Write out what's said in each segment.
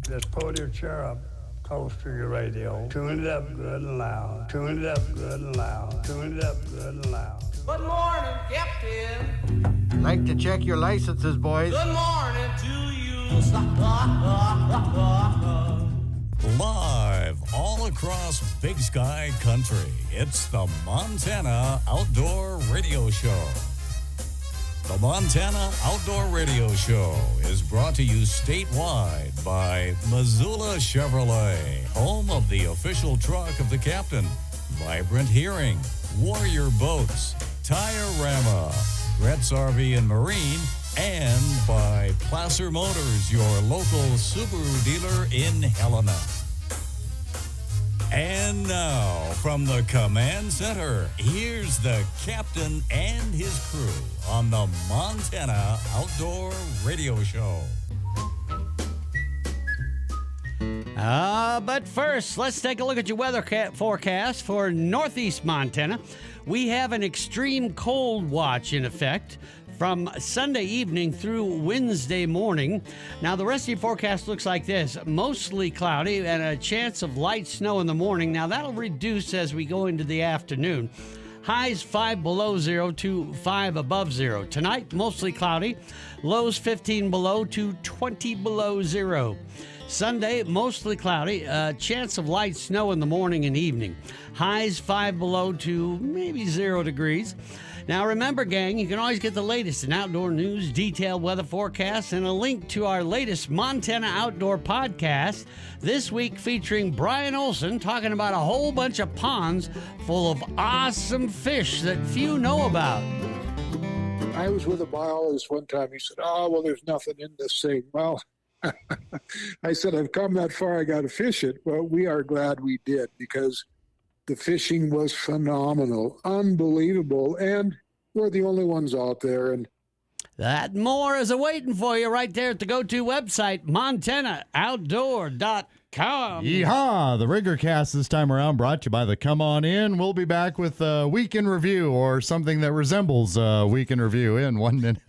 Just pull your chair up close to your radio. Tune it up good and loud. Tune it up good and loud. Tune it up good and loud. Good morning, Captain. Like to check your licenses, boys. Good morning to you. Live all across Big Sky Country, it's the Montana Outdoor Radio Show. The Montana Outdoor Radio Show is brought to you statewide by Missoula Chevrolet, home of the official truck of the captain, Vibrant Hearing, Warrior Boats, Tire-Rama, Gretz RV and Marine, and by Placer Motors, your local Subaru dealer in Helena. And now, from the command center, here's the captain and his crew on the Montana Outdoor Radio Show. But first, let's take a look at your weather forecast for northeast Montana. We have an extreme cold watch in effect from Sunday evening through Wednesday morning. Now, the rest of your forecast looks like this. Mostly cloudy and a chance of light snow in the morning. Now, that'll reduce as we go into the afternoon. Highs 5 below 0 to 5 above 0. Tonight, mostly cloudy. Lows 15 below to 20 below 0. Sunday, mostly cloudy. Chance of light snow in the morning and evening. Highs 5 below to maybe 0 degrees. Now remember, gang, you can always get the latest in outdoor news, detailed weather forecasts, and a link to our latest Montana Outdoor podcast this week featuring Brian Olson talking about a whole bunch of ponds full of awesome fish that few know about. I was with a biologist one time. He said, well, there's nothing in this thing. Well, I said, I've come that far, I got to fish it. Well, we are glad we did because the fishing was phenomenal, unbelievable, and we're the only ones out there. And that more is awaiting for you right there at the go-to website, montanooutdoor.com. Yeehaw! The Riggercast this time around brought to you by the Come On In. We'll be back with a Week in Review or something that resembles a Week in Review in 1 minute.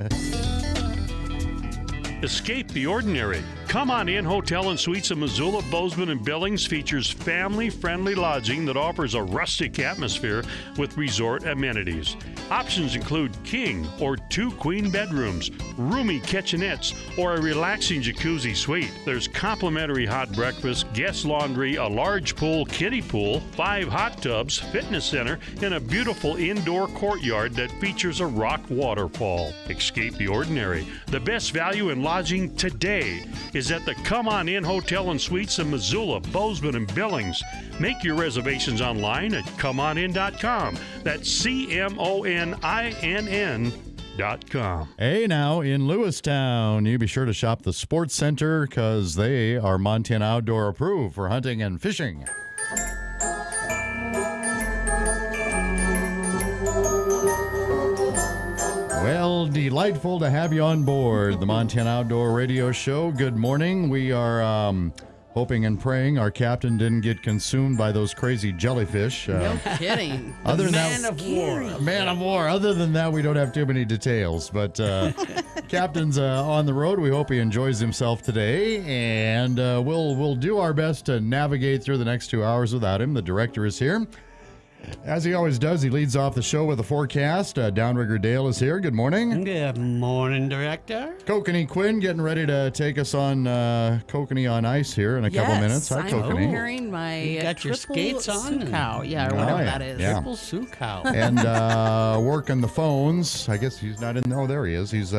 Escape the ordinary. Come On In Hotel and Suites in Missoula, Bozeman, and Billings features family-friendly lodging that offers a rustic atmosphere with resort amenities. Options include king or 2 queen bedrooms, roomy kitchenettes, or a relaxing jacuzzi suite. There's complimentary hot breakfast, guest laundry, a large pool, kiddie pool, 5 hot tubs, fitness center, and a beautiful indoor courtyard that features a rock waterfall. Escape the ordinary. The best value in lodging today is at the Come On In Hotel and Suites in Missoula, Bozeman, and Billings. Make your reservations online at comeonin.com. That's CMONINN.com. Hey, now in Lewistown, you be sure to shop the Sports Center because they are Montana Outdoor approved for hunting and fishing. Well, delightful to have you on board the Montana Outdoor Radio Show. Good morning. We are hoping and praying our captain didn't get consumed by those crazy jellyfish. No kidding. Other than Man of war. Man of war. Other than that, we don't have too many details. But captain's on the road. We hope he enjoys himself today, and we'll do our best to navigate through the next 2 hours without him. The director is here. As he always does, he leads off the show with a forecast. Downrigger Dale is here. Good morning. Good morning, Director. Kokanee Quinn getting ready to take us on Kokanee on ice here in a couple minutes. Hi, Kokanee. I'm wearing my You got your skates on? Cow. Yeah, or whatever that is. Yeah. Triple Sioux cow. And working the phones. I guess he's not in. Oh, there he is. He's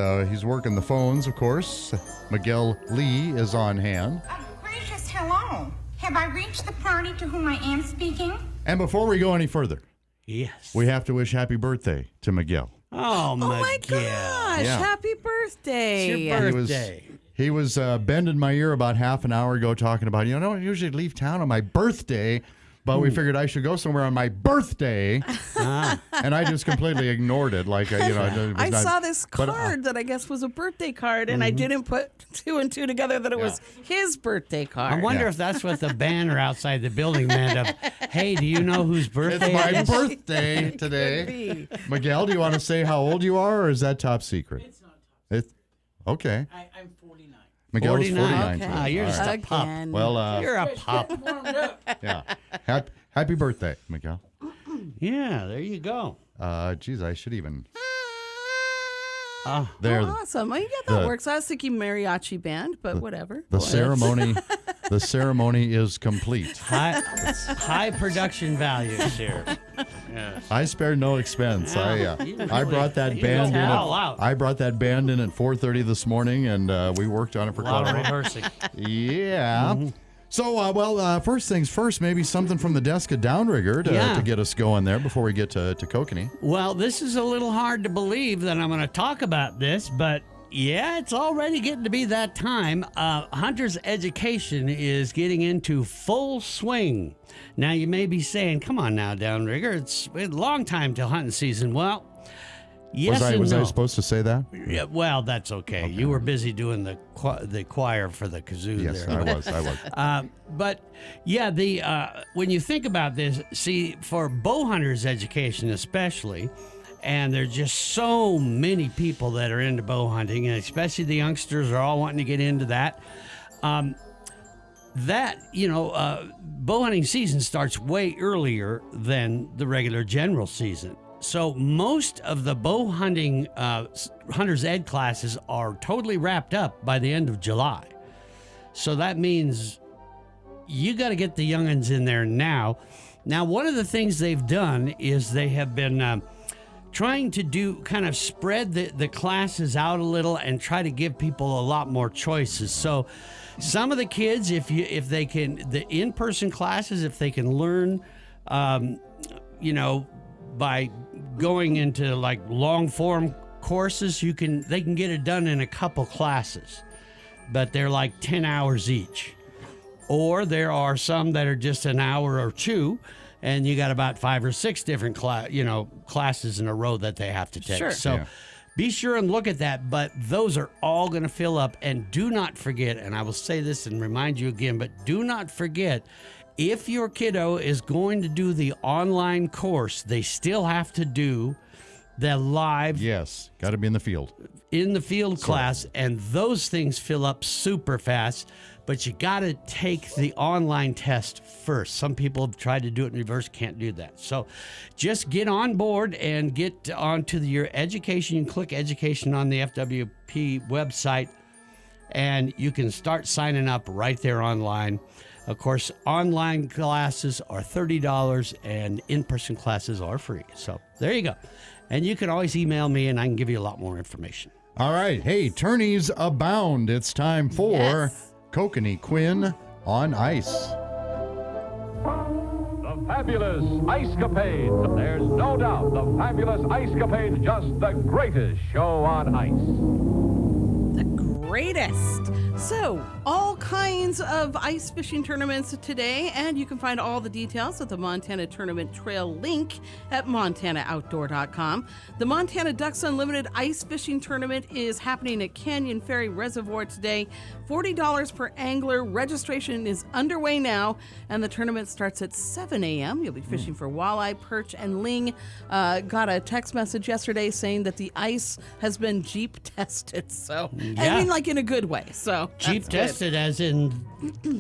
working the phones, of course. Miguel Lee is on hand. Gracious, hello. Have I reached the party to whom I am speaking? And before we go any further, Yes. we have to wish happy birthday to Miguel. Oh, my gosh. Yeah. Happy birthday. It's your birthday. He was bending my ear about half an hour ago talking about, I don't usually leave town on my birthday, but we figured I should go somewhere on my birthday. And I just completely ignored it. Like, I saw this card that I guess was a birthday card, and I didn't put 2 and 2 together that it was his birthday card. I wonder if that's what the banner outside the building meant of, hey, do you know whose birthday It's my it is? birthday today. Miguel, do you want to say how old you are, or is that top secret? It's not top secret. Okay. I'm 49. Miguel's 49. Okay. You're just a pup. Again. Well, You're a pup. yeah. Happy birthday, Miguel. Yeah, there you go. Geez, I should even. Oh, awesome. Well, yeah, that works. I was thinking mariachi band, but whatever. The ceremony is complete. High production values here. Yes. I spared no expense. I brought that band in. I brought that band in at 4:30 this morning, and we worked on it for a lot quite of a while. rehearsing. Yeah. Mm-hmm. So, first things first, maybe something from the desk of Downrigger to get us going there before we get to Kokanee. Well, this is a little hard to believe that I'm going to talk about this, but yeah, it's already getting to be that time. Hunter's education is getting into full swing. Now, you may be saying, come on now, Downrigger, it's a long time till hunting season. Well, yes and no. Was I supposed to say that? Yeah, well, that's okay. You were busy doing the choir for the kazoo yes, there. Yes, I was. But, yeah, when you think about this, see, for bow hunters' education especially, and there's just so many people that are into bow hunting, and especially the youngsters are all wanting to get into that. Bow hunting season starts way earlier than the regular general season. So most of the bow hunting hunter's ed classes are totally wrapped up by the end of July. So that means you got to get the youngins in there now. Now, one of the things they've done is they have been trying to kind of spread the classes out a little and try to give people a lot more choices. So some of the kids, if they can, the in-person classes, if they can learn, by going into like long form courses, they can get it done in a couple classes, but they're like 10 hours each. Or there are some that are just an hour or two, and you got about 5 or 6 different classes in a row that they have to take. Sure. So be sure and look at that, but those are all going to fill up. And do not forget, and I will say this and remind you again, but do not forget, if your kiddo is going to do the online course, they still have to do the live. Yes, got to be in the field. In the field class, and those things fill up super fast, but you got to take the online test first. Some people have tried to do it in reverse, can't do that. So just get on board and get onto your education. You can click education on the FWP website, and you can start signing up right there online. Of course, online classes are $30 and in-person classes are free. So there you go. And you can always email me and I can give you a lot more information. All right. Hey, tourneys abound. It's time for Kokanee Quinn on Ice. The fabulous Icecapade. There's no doubt the fabulous Icecapade, just the greatest show on ice. The greatest. So, all kinds of ice fishing tournaments today, and you can find all the details at the Montana Tournament Trail link at montanooutdoor.com. The Montana Ducks Unlimited Ice Fishing Tournament is happening at Canyon Ferry Reservoir today. $40 per angler. Registration is underway now, and the tournament starts at 7 a.m. You'll be fishing for walleye, perch, and ling. Got a text message yesterday saying that the ice has been Jeep tested. So, I mean, like in a good way. So Jeep tested as in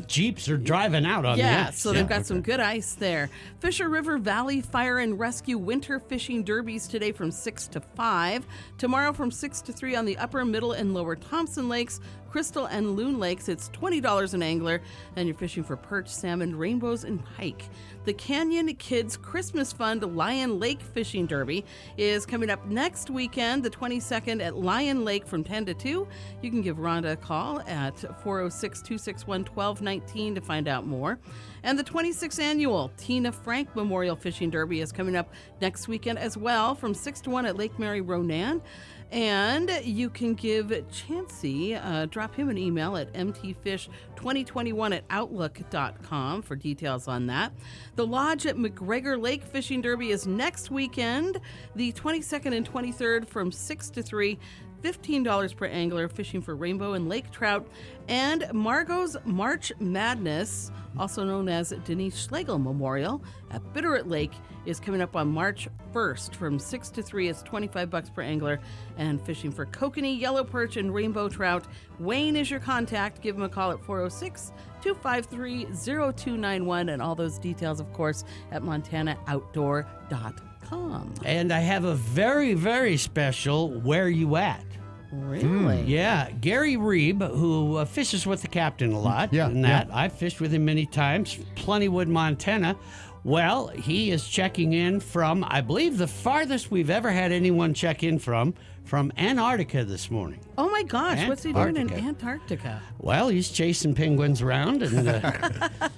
Jeeps are driving out on the ice. Yeah, so they've got some good ice there. Fisher River Valley Fire and Rescue Winter Fishing Derbies today from 6 to 5. Tomorrow from 6 to 3 on the upper, middle, and lower Thompson Lakes, Crystal and Loon Lakes. It's $20 an angler, and you're fishing for perch, salmon, rainbows, and pike. The Canyon Kids Christmas Fund Lion Lake Fishing Derby is coming up next weekend, the 22nd at Lion Lake from 10 to 2. You can give Rhonda a call at 406-261-1219 to find out more. And the 26th annual Tina Frank Memorial Fishing Derby is coming up next weekend as well from 6 to 1 at Lake Mary Ronan. And you can give Chansey, drop him an email at mtfish2021@outlook.com for details on that. The Lodge at McGregor Lake Fishing Derby is next weekend, the 22nd and 23rd from 6 to 3. $15 per angler fishing for rainbow and lake trout. And Margot's March Madness, also known as Denise Schlegel Memorial at Bitterroot Lake, is coming up on March 1st from 6 to 3. It's $25 per angler and fishing for kokanee, yellow perch, and rainbow trout. Wayne is your contact. Give him a call at 406-253-0291, and all those details, of course, at montanooutdoor.com. And I have a very, very special Where You At? Really? Yeah, Gary Reeb, who fishes with the captain a lot. Yeah, and that I've fished with him many times. Plentywood, Montana. Well, he is checking in from, I believe, the farthest we've ever had anyone check in from Antarctica this morning. Oh my gosh, what's he doing in Antarctica. Antarctica? Well, he's chasing penguins around and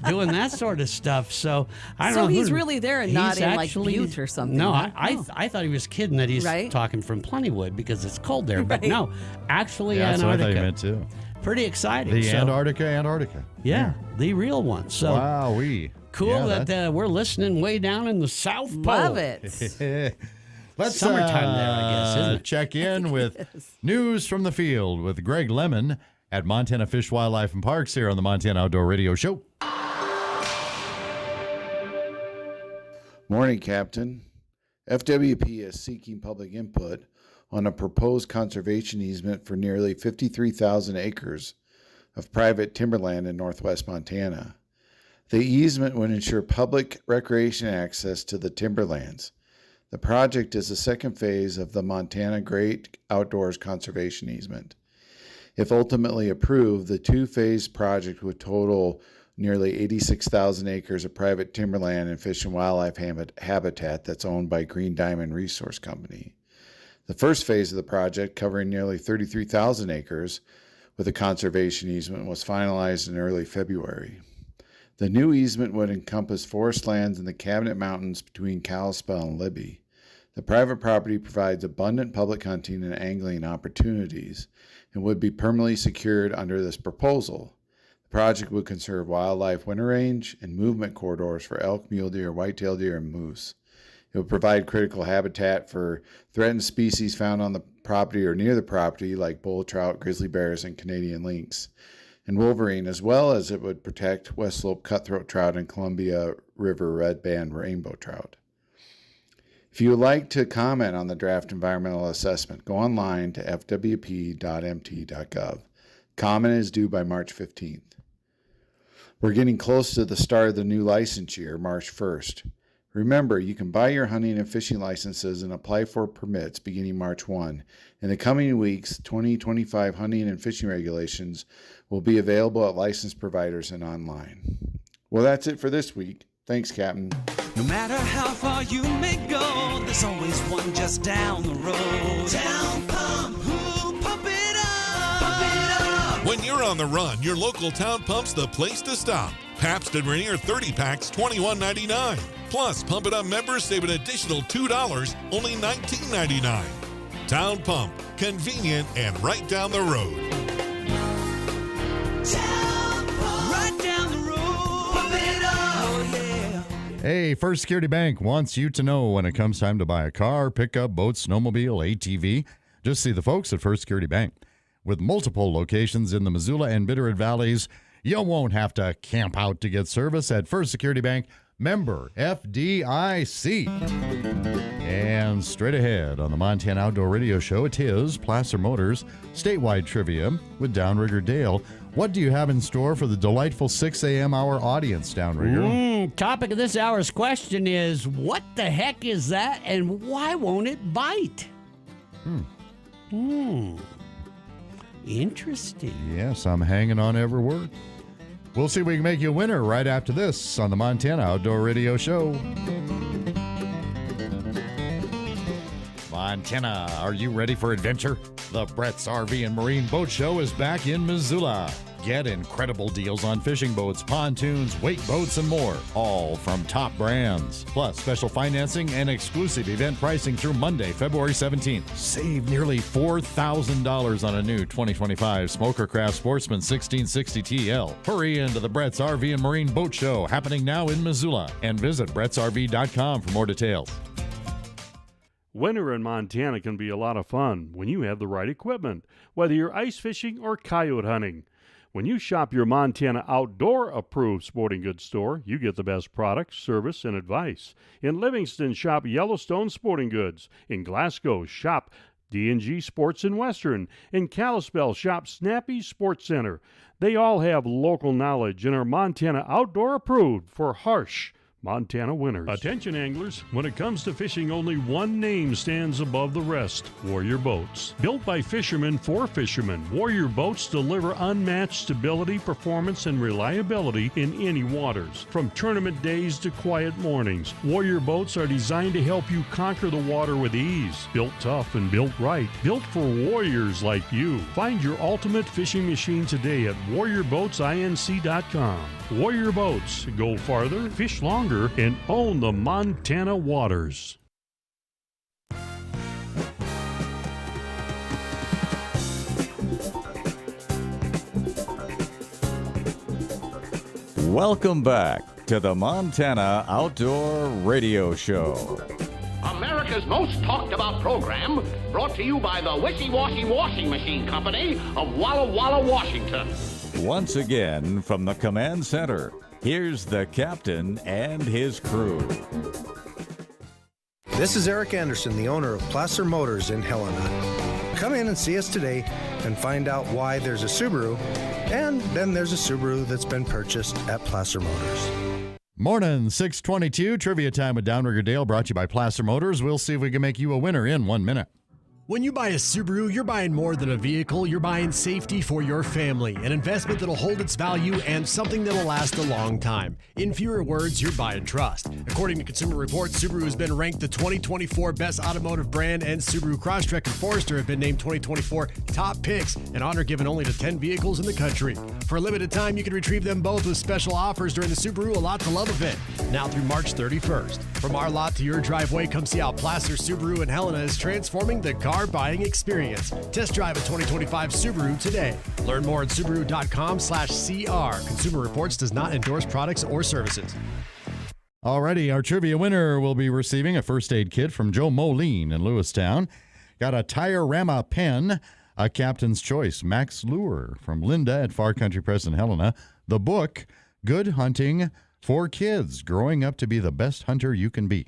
doing that sort of stuff. So I don't know. So he's really there and not in actually, like Butte or something. No, huh? I thought he was kidding that he's Right? talking from Plentywood because it's cold there. But no, actually Yeah, that's what I thought Antarctica. you meant too. Pretty exciting. The So, Antarctica. Yeah, the real one. So Wow-wee. cool Yeah, that we're listening way down in the South Pole. Love it. Let's Summertime there, I guess, isn't it? check in with news from the field with Greg Lemon at Montana Fish, Wildlife, and Parks here on the Montana Outdoor Radio Show. Morning, Captain. FWP is seeking public input on a proposed conservation easement for nearly 53,000 acres of private timberland in northwest Montana. The easement would ensure public recreation access to the timberlands. The project is the second phase of the Montana Great Outdoors Conservation Easement. If ultimately approved, the two-phase project would total nearly 86,000 acres of private timberland and fish and wildlife habitat that's owned by Green Diamond Resource Company. The first phase of the project, covering nearly 33,000 acres with a conservation easement, was finalized in early February. The new easement would encompass forest lands in the Cabinet Mountains between Kalispell and Libby. The private property provides abundant public hunting and angling opportunities and would be permanently secured under this proposal. The project would conserve wildlife winter range and movement corridors for elk, mule deer, white-tailed deer, and moose. It would provide critical habitat for threatened species found on the property or near the property, like bull trout, grizzly bears, and Canadian lynx, and wolverine, as well as it would protect West Slope cutthroat trout and Columbia River red band rainbow trout. If you would like to comment on the draft environmental assessment, go online to fwp.mt.gov. Comment is due by March 15th. We're getting close to the start of the new license year, March 1st. Remember, you can buy your hunting and fishing licenses and apply for permits beginning March 1. In the coming weeks, 2025 hunting and fishing regulations will be available at licensed providers and online. Well, that's it for this week. Thanks, Captain. No matter how far you may go, there's always one just down the road. Town Pump, ooh, pump it up, pump it up. When you're on the run, your local Town Pump's the place to stop. Pabst and Rainier 30 packs, $21.99. Plus, Pump It Up members save an additional $2, only $19.99. Town Pump, convenient and right down the road. Town Pump, right down the road. Pump it up, oh yeah. Hey, First Security Bank wants you to know when it comes time to buy a car, pickup, boat, snowmobile, ATV. Just see the folks at First Security Bank. With multiple locations in the Missoula and Bitterroot Valleys, you won't have to camp out to get service at First Security Bank. Member FDIC. And straight ahead on the Montana Outdoor Radio Show, it is Placer Motors statewide trivia with Downrigger Dale. What do you have in store for the delightful 6 a.m. hour audience, Downrigger? Topic of this hour's question is, what the heck is that and why won't it bite? Interesting. Yes, I'm hanging on every word. We'll see if we can make you a winner right after this on the Montana Outdoor Radio Show. Montana, are you ready for adventure? The Brett's RV and Marine Boat Show is back in Missoula. Get incredible deals on fishing boats, pontoons, wake boats, and more, all from top brands. Plus, special financing and exclusive event pricing through Monday, February 17th. Save nearly $4,000 on a new 2025 Smokercraft Sportsman 1660 TL. Hurry into the Brett's RV and Marine Boat Show, happening now in Missoula, and visit brettsrv.com for more details. Winter in Montana can be a lot of fun when you have the right equipment, whether you're ice fishing or coyote hunting. When you shop your Montana Outdoor Approved sporting goods store, you get the best products, service, and advice. In Livingston, shop Yellowstone Sporting Goods. In Glasgow, shop D&G Sports and Western. In Kalispell, shop Snappy Sports Center. They all have local knowledge and are Montana Outdoor Approved for harsh Montana winters. Attention anglers, when it comes to fishing, only one name stands above the rest: Warrior Boats. Built by fishermen for fishermen, Warrior Boats deliver unmatched stability, performance, and reliability in any waters. From tournament days to quiet mornings, Warrior Boats are designed to help you conquer the water with ease. Built tough and built right. Built for warriors like you. Find your ultimate fishing machine today at warriorboatsinc.com. Warrior Boats. Go farther, fish longer, and own the Montana waters. Welcome back to the Montana Outdoor Radio Show. America's most talked about program, brought to you by the Wishy Washy Washing Machine Company of Walla Walla, Washington. Once again, from the command center, here's the captain and his crew. This is Eric Anderson, the owner of Placer Motors in Helena. Come in and see us today and find out why there's a Subaru, and then there's a Subaru that's been purchased at Placer Motors. Morning, 622, trivia time with Downrigger Dale, brought to you by Placer Motors. We'll see if we can make you a winner in 1 minute. When you buy a Subaru, you're buying more than a vehicle. You're buying safety for your family, an investment that'll hold its value, and something that'll last a long time. In fewer words, you're buying trust. According to Consumer Reports, Subaru has been ranked the 2024 Best Automotive Brand, and Subaru Crosstrek and Forester have been named 2024 Top Picks, an honor given only to 10 vehicles in the country. For a limited time, you can retrieve them both with special offers during the Subaru A Lot to Love event, now through March 31st. From our lot to your driveway, come see how Placer Subaru in Helena is transforming the car buying experience. Test drive a 2025 Subaru today. Learn more at Subaru.com/CR. Consumer Reports does not endorse products or services. Alrighty, our trivia winner will be receiving a first aid kit from Joe Moline in Lewistown. Got a Tire-Rama pen, a Captain's Choice Max Lure from Linda at Far Country Press in Helena. The book, Good Hunting for Kids, Growing Up to Be the Best Hunter You Can Be.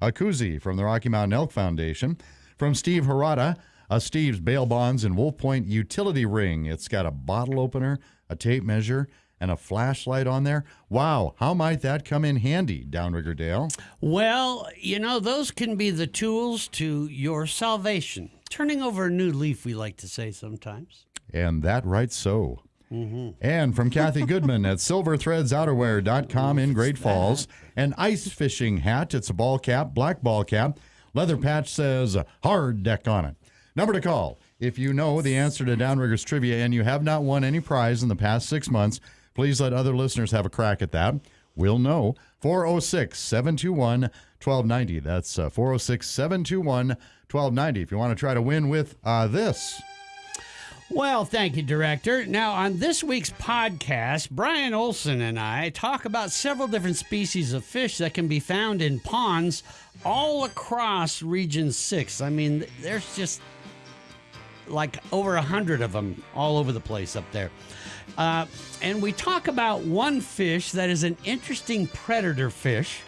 A koozie from the Rocky Mountain Elk Foundation. From Steve Harada, a Steve's Bail Bonds and Wolf Point utility ring. It's got a bottle opener, a tape measure, and a flashlight on there. Wow, how might that come in handy, Downrigger Dale? Well, you know, those can be the tools to your salvation. Turning over a new leaf, we like to say sometimes. And that right so. Mm-hmm. And from Kathy Goodman at silverthreadsouterwear.com in Great Falls, an ice fishing hat. It's a ball cap, black ball cap. Leather patch says hard deck on it. Number to call. If you know the answer to Downrigger's trivia and you have not won any prize in the past 6 months, please let other listeners have a crack at that. We'll know. 406-721-1290. That's 406-721-1290 if you want to try to win with this. Well, thank you, Director. Now, on this week's podcast, Brian Olson and I talk about several different species of fish that can be found in ponds all across Region 6. I mean, there's just like over 100 of them all over the place up there. And we talk about one fish that is an interesting predator fish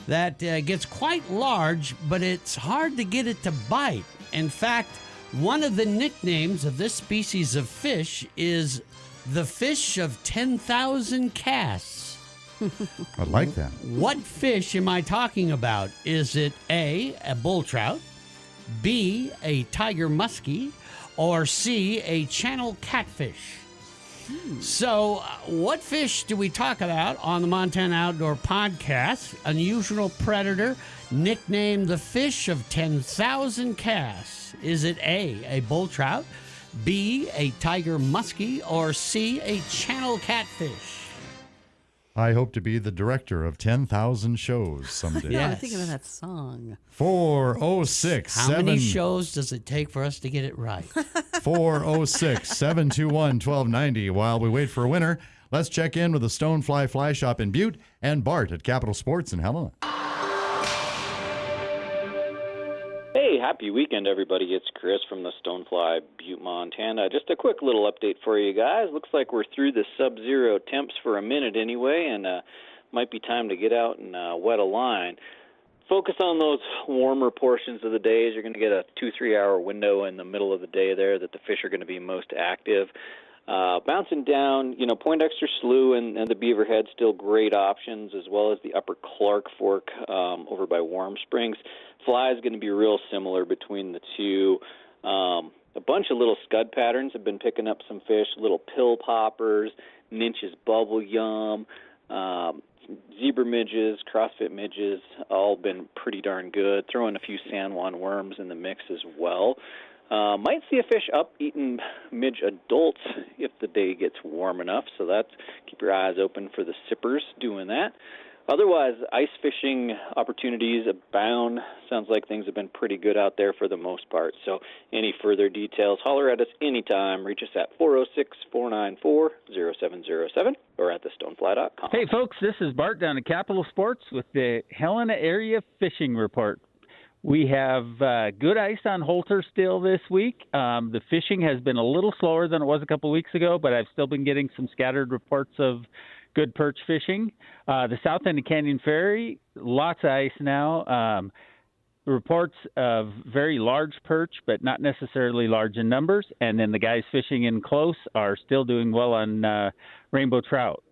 that gets quite large, but it's hard to get it to bite. In fact, one of the nicknames of this species of fish is the fish of 10,000 casts. I like that. What fish am I talking about? Is it A, a bull trout, B, a tiger muskie, or C, a channel catfish? So, what fish do we talk about on the Montana Outdoor Podcast? Unusual predator, nicknamed the fish of 10,000 casts. Is it A, bull trout, B, a tiger muskie, or C, a channel catfish? I hope to be the director of 10,000 shows someday. Yeah, I'm thinking of that song. 406. How many shows does it take for us to get it right? 406-721-1290. While we wait for a winner, let's check in with the Stonefly Fly Shop in Butte and Bart at Capital Sports in Helena. Hey, happy weekend, everybody. It's Chris from the Stonefly, Butte, Montana. Just a quick little update for you guys. Looks like we're through the sub-zero temps for a minute anyway, and might be time to get out and wet a line. Focus on those warmer portions of the days. You're going to get a 2-3 hour window in the middle of the day there that the fish are going to be most active. Bouncing down, Poindexter Slough and the Beaverhead, still great options, as well as the Upper Clark Fork over by Warm Springs. Fly is going to be real similar between the two. A bunch of little scud patterns have been picking up some fish, little pill poppers, Ninch's bubble yum, zebra midges, CrossFit midges, all been pretty darn good. Throw in a few San Juan worms in the mix as well. Might see a fish up eating midge adults if the day gets warm enough, so keep your eyes open for the sippers doing that. Otherwise, ice fishing opportunities abound. Sounds like things have been pretty good out there for the most part. So any further details, holler at us anytime. Reach us at 406-494-0707 or at thestonefly.com. Hey, folks, this is Bart down at Capital Sports with the Helena Area Fishing Report. We have good ice on Holter still this week. The fishing has been a little slower than it was a couple weeks ago, but I've still been getting some scattered reports of good perch fishing. The south end of Canyon Ferry, lots of ice now. Reports of very large perch, but not necessarily large in numbers. And then the guys fishing in close are still doing well on rainbow trout.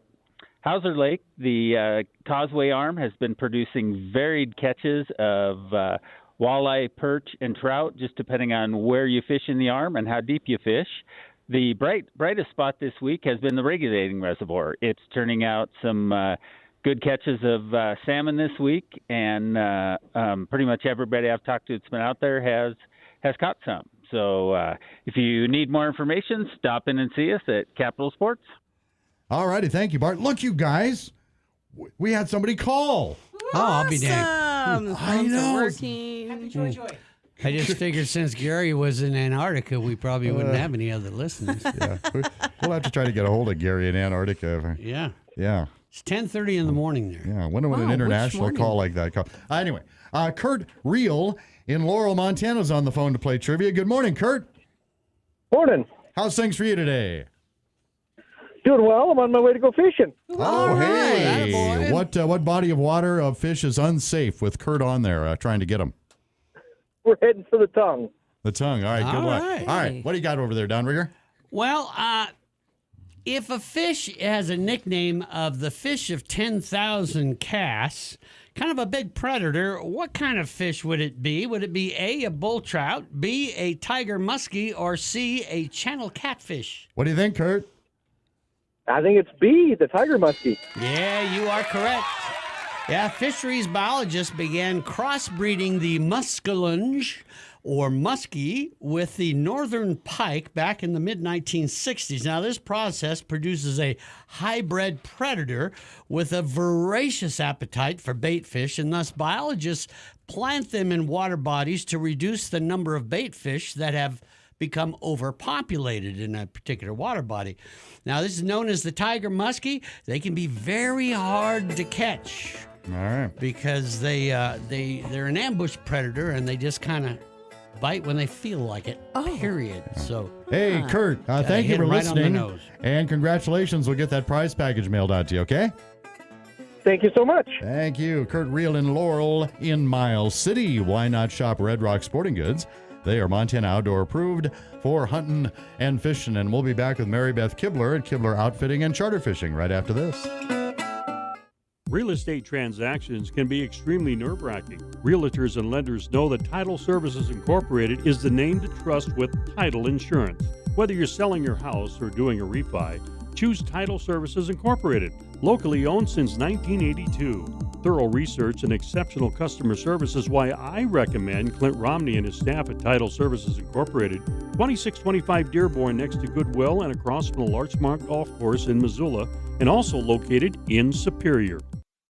Hauser Lake, the causeway arm, has been producing varied catches of walleye, perch, and trout, just depending on where you fish in the arm and how deep you fish. The brightest spot this week has been the regulating reservoir. It's turning out some good catches of salmon this week, and pretty much everybody I've talked to that's been out there has caught some. So if you need more information, stop in and see us at Capital Sports. All righty, thank you, Bart. Look, you guys, we had somebody call. Oh, I'll be damned. I know. Working. I just figured since Gary was in Antarctica, we probably wouldn't have any other listeners. Yeah, we'll have to try to get a hold of Gary in Antarctica. Yeah. Yeah. It's 10:30 in the morning there. Yeah, when an international call like that comes. Anyway, Kurt Reel in Laurel, Montana's on the phone to play trivia. Good morning, Kurt. Morning. How's things for you today? Doing well. I'm on my way to go fishing. Hey. What body of water of fish is unsafe with Kurt on there trying to get them? We're heading for the tongue. The tongue. All right, good luck. right. All right, what do you got over there, Downrigger? Well, if a fish has a nickname of the fish of 10,000 casts, kind of a big predator, what kind of fish would it be? Would it be A, bull trout, B, a tiger muskie, or C, a channel catfish? What do you think, Kurt? I think it's B, the tiger muskie. Yeah, you are correct. Yeah, fisheries biologists began crossbreeding the muskellunge, or muskie, with the northern pike back in the mid-1960s. Now, this process produces a hybrid predator with a voracious appetite for bait fish, and thus biologists plant them in water bodies to reduce the number of bait fish that have become overpopulated in a particular water body. Now, this is known as the tiger muskie. They can be very hard to catch. All right. Because they're an ambush predator, and they just kind of bite when they feel like it, period. So, hey, Kurt, thank you for listening. And congratulations. We'll get that prize package mailed out to you, okay? Thank you so much. Thank you. Kurt Reel in Laurel in Miles City. Why not shop Red Rock Sporting Goods? They are Montana Outdoor approved for hunting and fishing. And we'll be back with Mary Beth Kibler at Kibler Outfitting and Charter Fishing right after this. Real estate transactions can be extremely nerve-wracking. Realtors and lenders know that Title Services Incorporated is the name to trust with title insurance. Whether you're selling your house or doing a refi, choose Title Services Incorporated, locally owned since 1982. Thorough research and exceptional customer service is why I recommend Clint Romney and his staff at Title Services Incorporated, 2625 Dearborn next to Goodwill and across from the Larchmont Golf Course in Missoula, and also located in Superior.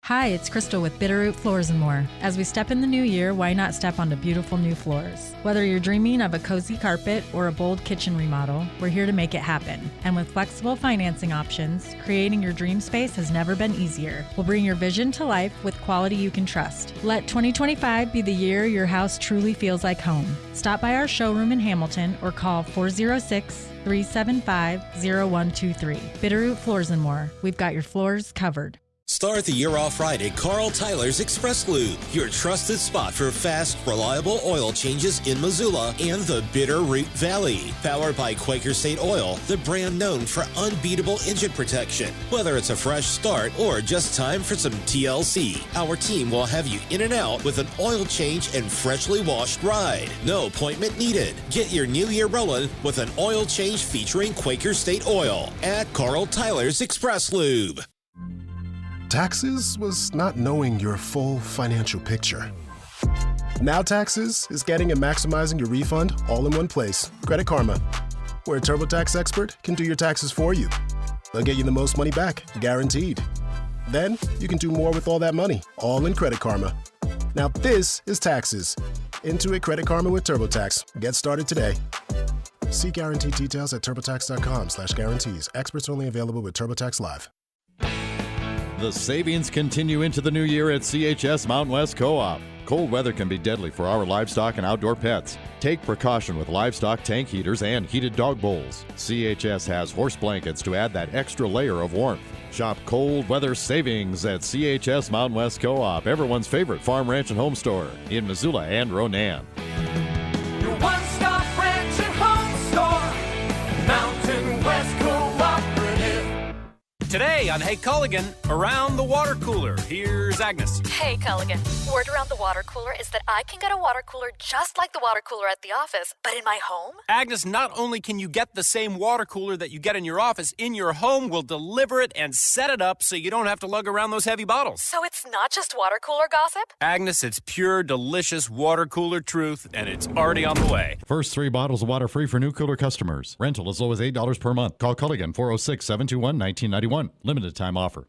Hi, it's Crystal with Bitterroot Floors & More. As we step in the new year, why not step onto beautiful new floors? Whether you're dreaming of a cozy carpet or a bold kitchen remodel, we're here to make it happen. And with flexible financing options, creating your dream space has never been easier. We'll bring your vision to life with quality you can trust. Let 2025 be the year your house truly feels like home. Stop by our showroom in Hamilton or call 406-375-0123. Bitterroot Floors & More. We've got your floors covered. Start the year off right at Carl Tyler's Express Lube, your trusted spot for fast, reliable oil changes in Missoula and the Bitterroot Valley. Powered by Quaker State Oil, the brand known for unbeatable engine protection. Whether it's a fresh start or just time for some TLC, our team will have you in and out with an oil change and freshly washed ride. No appointment needed. Get your new year rolling with an oil change featuring Quaker State Oil at Carl Tyler's Express Lube. Taxes was not knowing your full financial picture. Now Taxes is getting and maximizing your refund all in one place. Credit Karma, where a TurboTax expert can do your taxes for you. They'll get you the most money back, guaranteed. Then you can do more with all that money, all in Credit Karma. Now this is Taxes. Intuit Credit Karma with TurboTax. Get started today. See guaranteed details at turbotax.com/guarantees. Experts only available with TurboTax Live. The savings continue into the new year at CHS Mountain West Co-op. Cold weather can be deadly for our livestock and outdoor pets. Take precaution with livestock tank heaters and heated dog bowls. CHS has horse blankets to add that extra layer of warmth. Shop cold weather savings at CHS Mountain West Co-op, everyone's favorite farm, ranch, and home store in Missoula and Ronan. Your one-stop ranch and home store, Mountain West Cooperative. Today on Hey Culligan, around the water cooler, here's Agnes. Hey Culligan, word around the water cooler is that I can get a water cooler just like the water cooler at the office, but in my home? Agnes, not only can you get the same water cooler that you get in your office, in your home, we'll deliver it and set it up so you don't have to lug around those heavy bottles. So it's not just water cooler gossip? Agnes, it's pure, delicious water cooler truth, and it's already on the way. First 3 bottles of water free for new cooler customers. Rental as low as $8 per month. Call Culligan 406-721-1991. Limited time offer.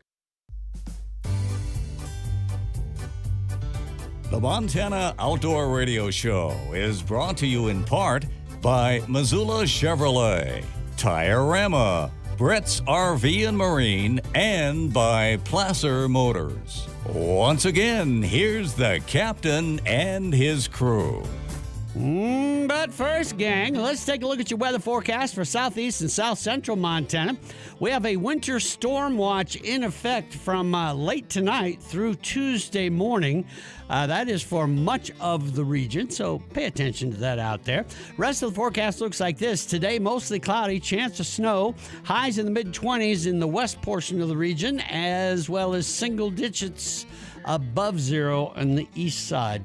The Montana Outdoor Radio Show is brought to you in part by Missoula Chevrolet, Tire-Rama, Brett's RV and Marine, and by Placer Motors. Once again, here's the captain and his crew. But first, gang, let's take a look at your weather forecast for southeast and south central Montana. We have a winter storm watch in effect from late tonight through Tuesday morning. That is for much of the region, so pay attention to that out there. Rest of the forecast looks like this. Today, mostly cloudy, chance of snow, highs in the mid-20s in the west portion of the region, as well as single digits above zero on the east side.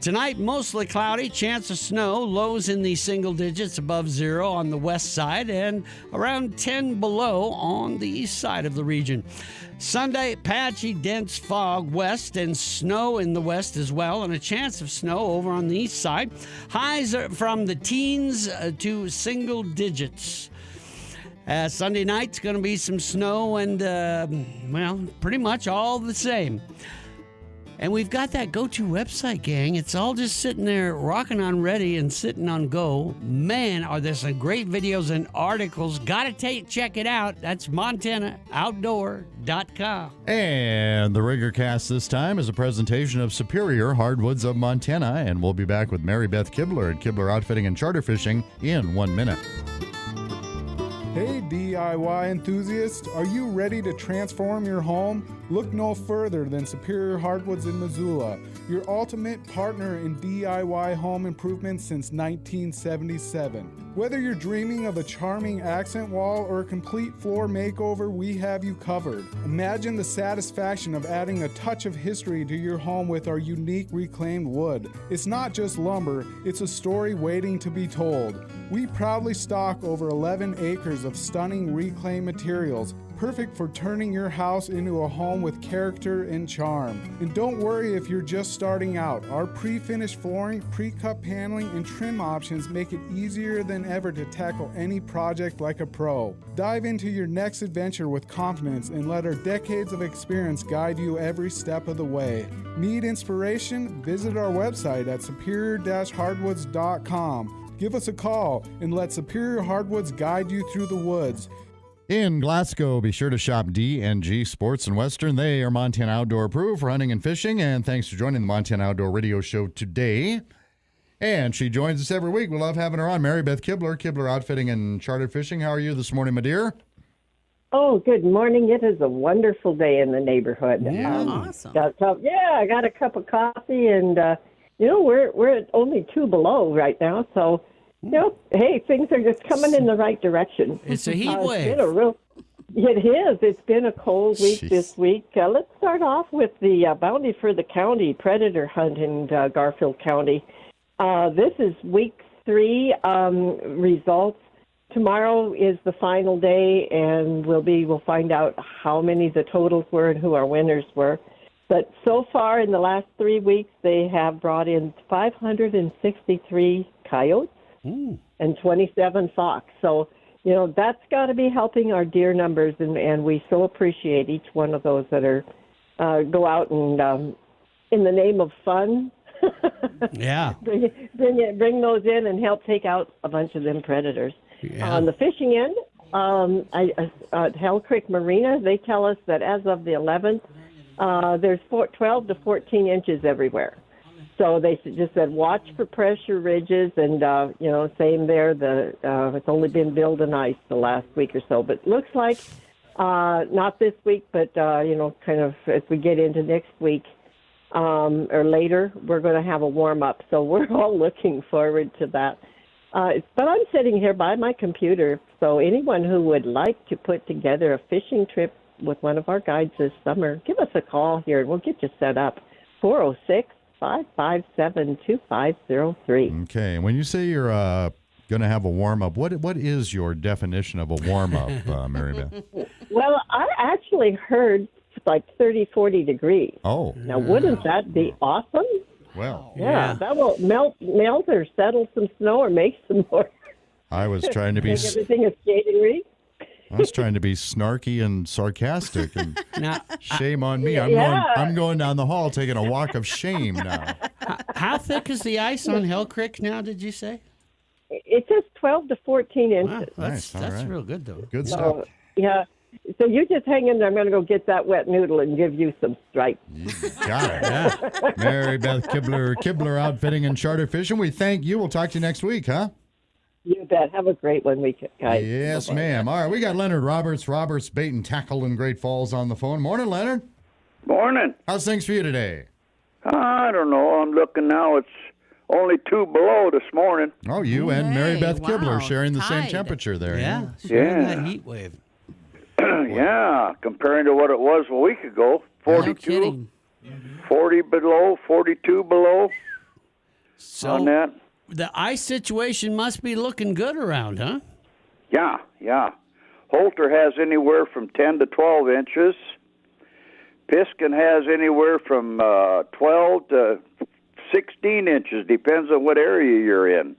Tonight, mostly cloudy, chance of snow, lows in the single digits above zero on the west side and around 10 below on the east side of the region. Sunday, patchy, dense fog west and snow in the west as well, and a chance of snow over on the east side. Highs are from the teens to single digits. Sunday night's going to be some snow and, pretty much all the same. And we've got that go-to website, gang. It's all just sitting there rocking on ready and sitting on go. Man, are there some great videos and articles. Gotta check it out. That's MontanaOutdoor.com. And the Rigger Cast this time is a presentation of Superior Hardwoods of Montana. And we'll be back with Mary Beth Kibler at Kibler Outfitting and Charter Fishing in 1 minute. Hey DIY enthusiasts, are you ready to transform your home? Look no further than Superior Hardwoods in Missoula, your ultimate partner in DIY home improvement since 1977. Whether you're dreaming of a charming accent wall or a complete floor makeover, we have you covered. Imagine the satisfaction of adding a touch of history to your home with our unique reclaimed wood. It's not just lumber, it's a story waiting to be told. We proudly stock over 11 acres of stunning reclaimed materials, perfect for turning your house into a home with character and charm. And don't worry if you're just starting out. Our pre-finished flooring, pre-cut paneling, and trim options make it easier than ever to tackle any project like a pro. Dive into your next adventure with confidence and let our decades of experience guide you every step of the way. Need inspiration? Visit our website at superior-hardwoods.com. Give us a call and let Superior Hardwoods guide you through the woods. In Glasgow, be sure to shop D&G Sports and Western. They are Montana Outdoor approved for hunting and fishing. And thanks for joining the Montana Outdoor Radio Show today. And she joins us every week. We love having her on. Mary Beth Kibler, Kibler Outfitting and Charter Fishing. How are you this morning, my dear? Oh, good morning. It is a wonderful day in the neighborhood. Yeah. Awesome. I got a cup of coffee, and we're at only 2 below right now, so hey, things are just coming in the right direction. It's a heat wave. It is. It's been a cold week this week. Let's start off with the Bounty for the County predator hunt in Garfield County. This is week 3 results. Tomorrow is the final day, and we'll find out how many the totals were and who our winners were. But so far in the last 3 weeks, they have brought in 563 coyotes and 27 fox. So, that's got to be helping our deer numbers, and we so appreciate each one of those that are go out and in the name of fun. Yeah. Bring those in and help take out a bunch of them predators. Yeah. On the fishing end, at Hell Creek Marina, they tell us that as of the 11th, there's 12 to 14 inches everywhere. So they just said watch for pressure ridges, and same there. It's only been building ice the last week or so, but it looks like not this week, but kind of as we get into next week or later, we're going to have a warm up. So we're all looking forward to that. But I'm sitting here by my computer, so anyone who would like to put together a fishing trip with one of our guides this summer, give us a call here, and we'll get you set up. 406-557-2503. Okay. And when you say you're going to have a warm-up, what is your definition of a warm-up, Mary Beth? Well, I actually heard like 30, 40 degrees. Oh. Now, wouldn't that be awesome? Well. Yeah, that will melt or settle some snow or make some more. I was trying to be... Make everything a skating rink. I was trying to be snarky and sarcastic, and shame on me. Yeah. I'm going down the hall taking a walk of shame now. How thick is the ice on Hell Creek now, did you say? It says 12 to 14 inches. Wow, that's right. real good, though. Good stuff. Yeah. So you just hang in there. I'm going to go get that wet noodle and give you some stripes. Got it. Yeah. Mary Beth Kibler Outfitting and Charter Fishing. We thank you. We'll talk to you next week, huh? You bet. Have a great one, guys. Yes, Bye-bye. ma'am. All right, we got Leonard Roberts Bait and Tackle in Great Falls on the phone. Morning, Leonard. Morning. How's things for you today? I don't know. I'm looking now. It's only 2 below this morning. Oh, you and Mary Beth Kibler sharing the same temperature there. Yeah. Yeah. That heat wave. Yeah, comparing to what it was a week ago, 42, 40 below, 42 below on that. The ice situation must be looking good around, huh? Yeah. Holter has anywhere from 10 to 12 inches. Piskin has anywhere from 12 to 16 inches, depends on what area you're in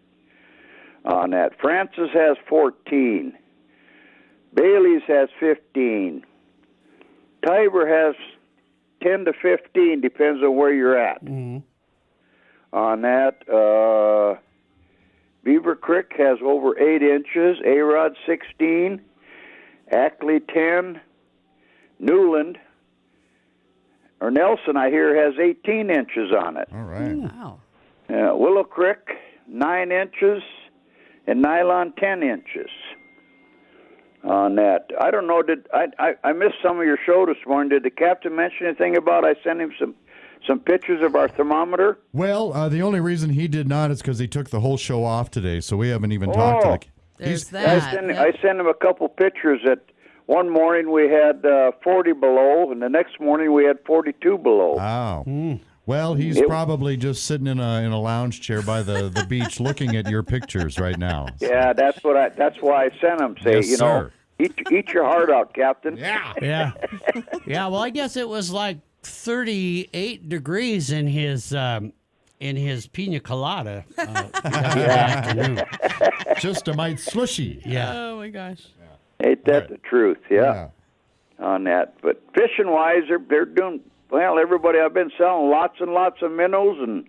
on that. Francis has 14. Bailey's has 15. Tiber has 10 to 15, depends on where you're at. On that, Beaver Creek has over 8 inches. A-Rod 16. Ackley 10. Newland, or Nelson, I hear, has 18 inches on it. All right. Wow. Willow Creek, 9 inches. And Nylon, 10 inches. On that, I don't know. I missed some of your show this morning? Did the captain mention anything about? I sent him some pictures of our thermometer. Well, the only reason he did not is because he took the whole show off today, so we haven't even talked to the. I sent him a couple pictures. That one morning we had 40 below, and the next morning we had 42 below. Wow. Well, he's probably just sitting in a lounge chair by the beach, looking at your pictures right now. Yeah, that's why I sent him. Yes, sir. Eat your heart out, Captain. Yeah. Yeah. Yeah, well, I guess it was like 38 degrees in his pina colada afternoon. Just a mite slushy. Yeah. Oh my gosh. Ain't that the truth? Yeah. On that. But fishing-wise, they're doing, well, everybody, I've been selling lots and lots of minnows and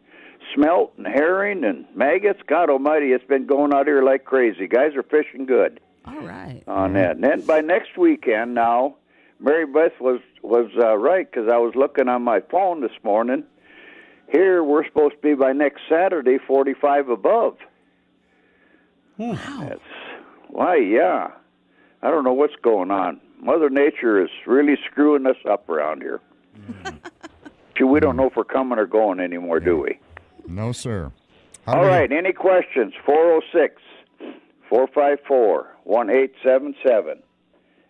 smelt and herring and maggots. God almighty, it's been going out here like crazy. Guys are fishing good. All right. On that. And then by next weekend now, Mary Beth was right, because I was looking on my phone this morning. Here, we're supposed to be by next Saturday, 45 above. Wow. Why, yeah. I don't know what's going on. Mother Nature is really screwing us up around here. We don't know if we're coming or going anymore, do we? No, sir. All right, any questions? 406-454-1877.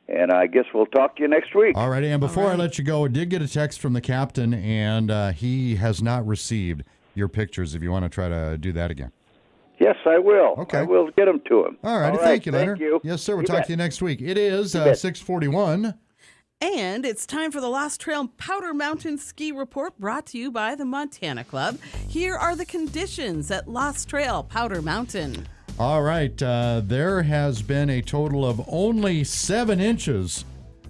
And I guess we'll talk to you next week. All righty, and before I let you go, I did get a text from the captain, and he has not received your pictures if you want to try to do that again. Yes, I will. Okay. I will get them to him. All righty, thank you, Leonard. Thank you. Yes, sir, we'll You talk bet. to you next week. It is You bet. 6:41. And it's time for the Lost Trail Powder Mountain Ski Report, brought to you by the Montana Club. Here are the conditions at Lost Trail Powder Mountain. All right, there has been a total of only 7 inches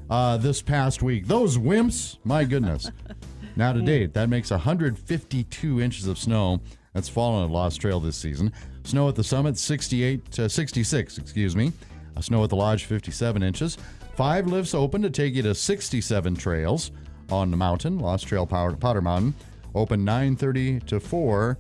this past week. Those wimps, my goodness. Now to date, that makes 152 inches of snow that's fallen at Lost Trail this season. Snow at the summit, 66, Snow at the lodge, 57 inches. 5 lifts open to take you to 67 trails on the mountain. Lost Trail Powder Mountain, open 9:30 to 4,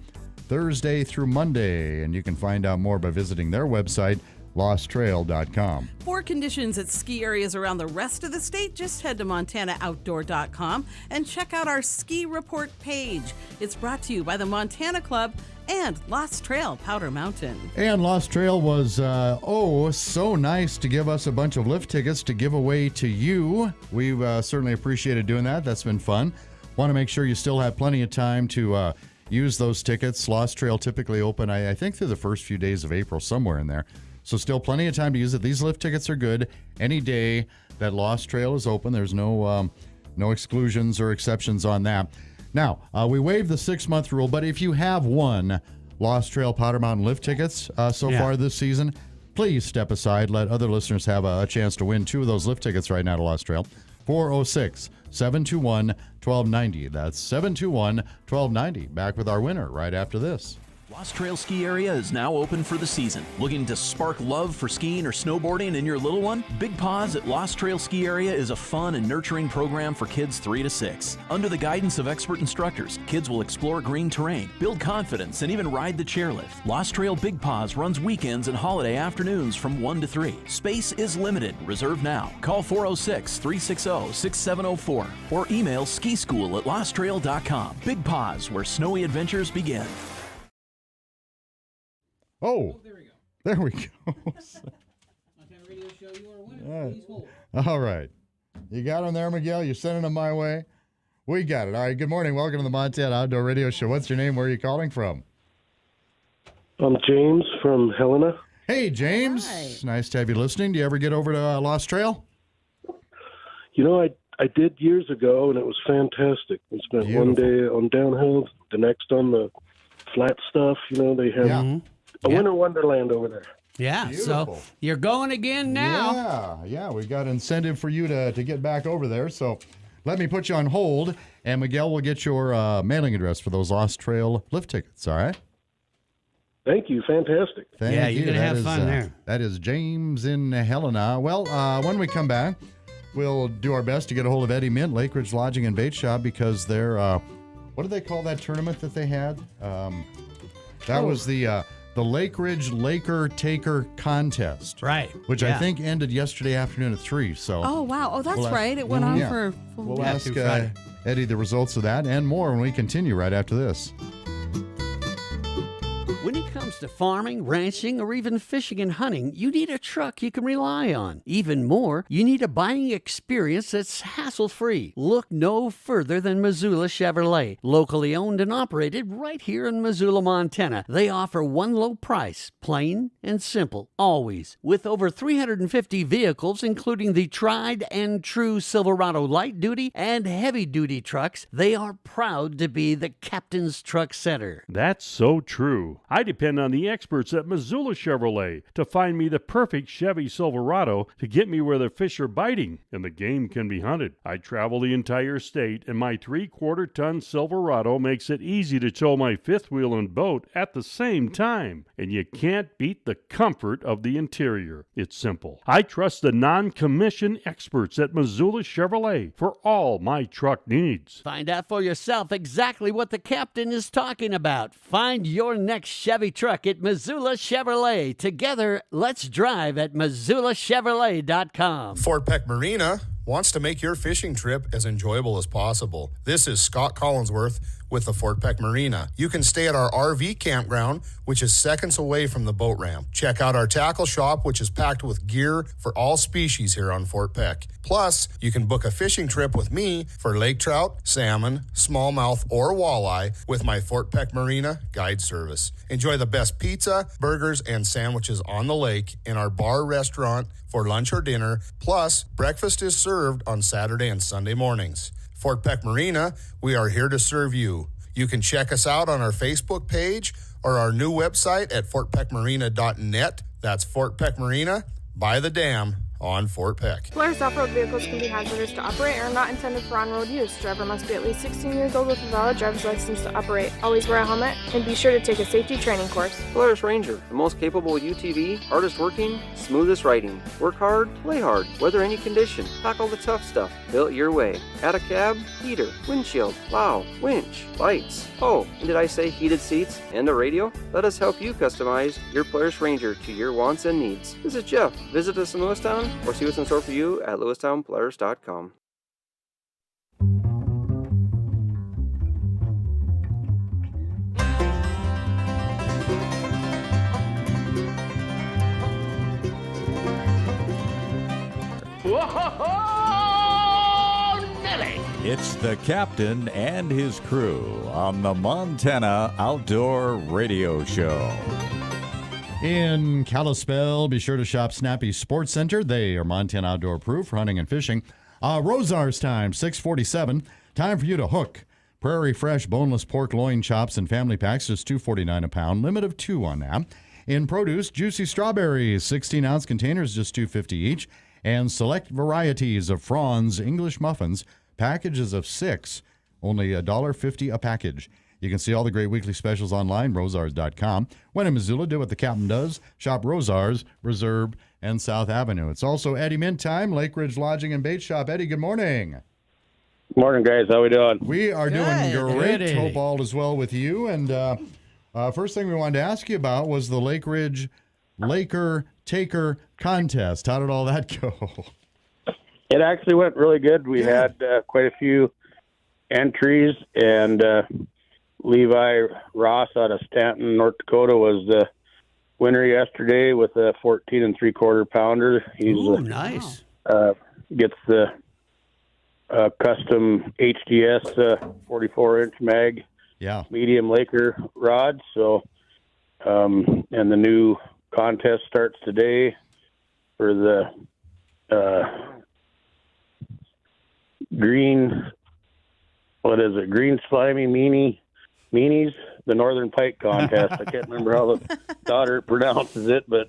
Thursday through Monday. And you can find out more by visiting their website, losttrail.com. For conditions at ski areas around the rest of the state, just head to montanooutdoor.com and check out our ski report page. It's brought to you by the Montana Club and Lost Trail Powder Mountain. And Lost Trail was, so nice to give us a bunch of lift tickets to give away to you. We've certainly appreciated doing that. That's been fun. Want to make sure you still have plenty of time to use those tickets. Lost Trail typically open, I think, through the first few days of April, somewhere in there. So still plenty of time to use it. These lift tickets are good any day that Lost Trail is open. There's no exclusions or exceptions on that. Now, we waived the 6-month rule, but if you have won Lost Trail Powder Mountain lift tickets far this season, please step aside. Let other listeners have a chance to win 2 of those lift tickets right now to Lost Trail. 406-721-1290. That's 721-1290. Back with our winner right after this. Lost Trail Ski Area is now open for the season. Looking to spark love for skiing or snowboarding in your little one? Big Paws at Lost Trail Ski Area is a fun and nurturing program for kids 3 to 6. Under the guidance of expert instructors, kids will explore green terrain, build confidence, and even ride the chairlift. Lost Trail Big Paws runs weekends and holiday afternoons from 1 to 3. Space is limited. Reserve now. Call 406-360-6704 or email skischool@losttrail.com. Big Paws, where snowy adventures begin. Oh, there we go. All right. You got him there, Miguel? You're sending him my way? We got it. All right. Good morning. Welcome to the Montana Outdoor Radio Show. What's your name? Where are you calling from? I'm James from Helena. Hey, James. Hi. Nice to have you listening. Do you ever get over to Lost Trail? You know, I did years ago, and it was fantastic. We spent one day on downhill, the next on the flat stuff. You know, they have a winter wonderland over there. Yeah, Beautiful. so you're going again now. Yeah, we've got incentive for you to get back over there. So let me put you on hold, and Miguel will get your mailing address for those Lost Trail lift tickets, all right? Thank you. Fantastic. Thank Yeah, you. you're going to have fun there. That is James in Helena. Well, when we come back, we'll do our best to get a hold of Eddie Mint, Lake Ridge Lodging and Bait Shop, because they're, what do they call that tournament that they had? That was the Lake Ridge Laker Taker Contest. Right. Which I think ended yesterday afternoon at 3. So. Oh, wow. Oh, that's we'll right. It went on yeah. for... We'll ask Eddie the results of that and more when we continue right after this. When it comes to farming, ranching, or even fishing and hunting, you need a truck you can rely on. Even more, you need a buying experience that's hassle-free. Look no further than Missoula Chevrolet. Locally owned and operated right here in Missoula, Montana. They offer one low price, plain and simple, always. With over 350 vehicles, including the tried and true Silverado light-duty and heavy-duty trucks, they are proud to be the Captain's Truck Center. That's so true. I depend on the experts at Missoula Chevrolet to find me the perfect Chevy Silverado to get me where the fish are biting and the game can be hunted. I travel the entire state, and my 3/4-ton Silverado makes it easy to tow my fifth wheel and boat at the same time. And you can't beat the comfort of the interior. It's simple. I trust the non-commissioned experts at Missoula Chevrolet for all my truck needs. Find out for yourself exactly what the captain is talking about. Find your next Chevy truck at Missoula Chevrolet. Together, let's drive at MissoulaChevrolet.com. Fort Peck Marina wants to make your fishing trip as enjoyable as possible. This is Scott Collinsworth with the Fort Peck Marina. You can stay at our RV campground, which is seconds away from the boat ramp. Check out our tackle shop, which is packed with gear for all species here on Fort Peck. Plus, you can book a fishing trip with me for lake trout, salmon, smallmouth, or walleye with my Fort Peck Marina guide service. Enjoy the best pizza, burgers, and sandwiches on the lake in our bar restaurant for lunch or dinner. Plus, breakfast is served on Saturday and Sunday mornings. Fort Peck Marina, we are here to serve you. You can check us out on our Facebook page or our new website at fortpeckmarina.net. That's Fort Peck Marina by the dam on Fort Peck. Polaris off-road vehicles can be hazardous to operate and are not intended for on-road use. Driver must be at least 16 years old with a valid driver's license to operate. Always wear a helmet and be sure to take a safety training course. Polaris Ranger, the most capable UTV, hardest working, smoothest riding. Work hard, play hard, weather any condition. Tackle the tough stuff, built your way. Add a cab, heater, windshield, plow, winch, lights. Oh, and did I say heated seats and a radio? Let us help you customize your Polaris Ranger to your wants and needs. This is Jeff. Visit us in Lewistown or see what's in store for you at lewistownpolaris.com. Nelly! It's the captain and his crew on the Montana Outdoor Radio Show. In Kalispell, be sure to shop Snappy Sports Center. They are Montana outdoor proof for hunting and fishing. Rosar's time, 6:47. Time for you to hook. Prairie Fresh boneless pork loin chops and family packs, just $2.49 a pound. Limit of 2 on that. In produce, juicy strawberries, 16-ounce containers, just $2.50 each. And select varieties of Franz English muffins, packages of 6, only $1.50 a package. You can see all the great weekly specials online, rosars.com. When in Missoula, do what the captain does. Shop Rosars, Reserve, and South Avenue. It's also Eddie Mint time, Lake Ridge Lodging and Bait Shop. Eddie, good morning. Morning, guys. How we doing? We are doing great. Hope all is well with you. And first thing we wanted to ask you about was the Lake Ridge Laker Taker contest. How did all that go? It actually went really good. We had quite a few entries, and Levi Ross out of Stanton, North Dakota, was the winner yesterday with a 14 3/4 pounder. He's nice. Gets the custom HDS 44-inch mag, medium Laker rod. So, and the new contest starts today for the green. What is it? Green slimy meanies, the Northern Pike contest. I can't remember how the daughter pronounces it, but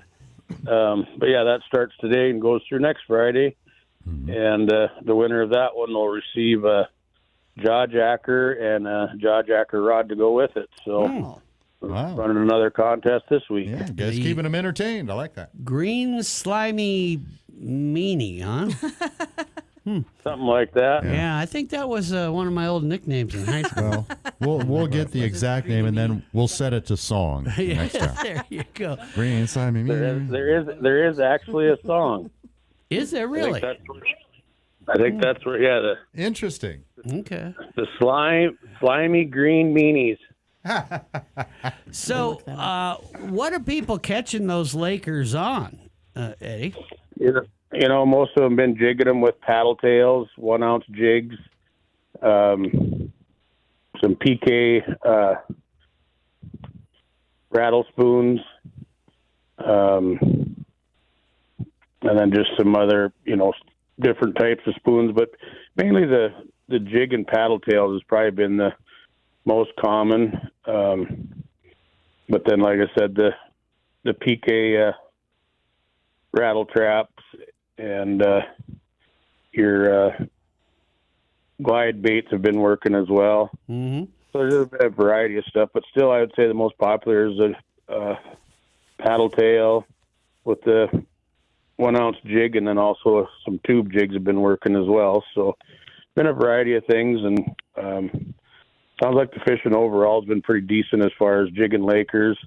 yeah, that starts today and goes through next Friday. Mm-hmm. And the winner of that one will receive a jaw jacker and a jaw jacker rod to go with it. So we're running another contest this week. Yeah, guys keeping them entertained. I like that. Green slimy meanie, huh? Something like that. Yeah, I think that was one of my old nicknames in high school. Well, we'll get the exact name, and then we'll set it to song next time. There you go. Green slimy meanie. There is actually a song. Is there really? I think that's where. Yeah. Interesting. Okay. The slimy green meanies. So, what are people catching those Lakers on, Eddie? You know, most of them been jigging them with paddle tails, 1 ounce jigs, some PK rattle spoons, and then just some other, different types of spoons. But mainly the jig and paddle tails has probably been the most common. But then, like I said, the PK rattle traps and your glide baits have been working as well. Mm-hmm. So there's a bit of variety of stuff, but still I would say the most popular is the paddle tail with the 1 ounce jig, and then also some tube jigs have been working as well. So been a variety of things, and sounds like the fishing overall has been pretty decent as far as jigging Lakers.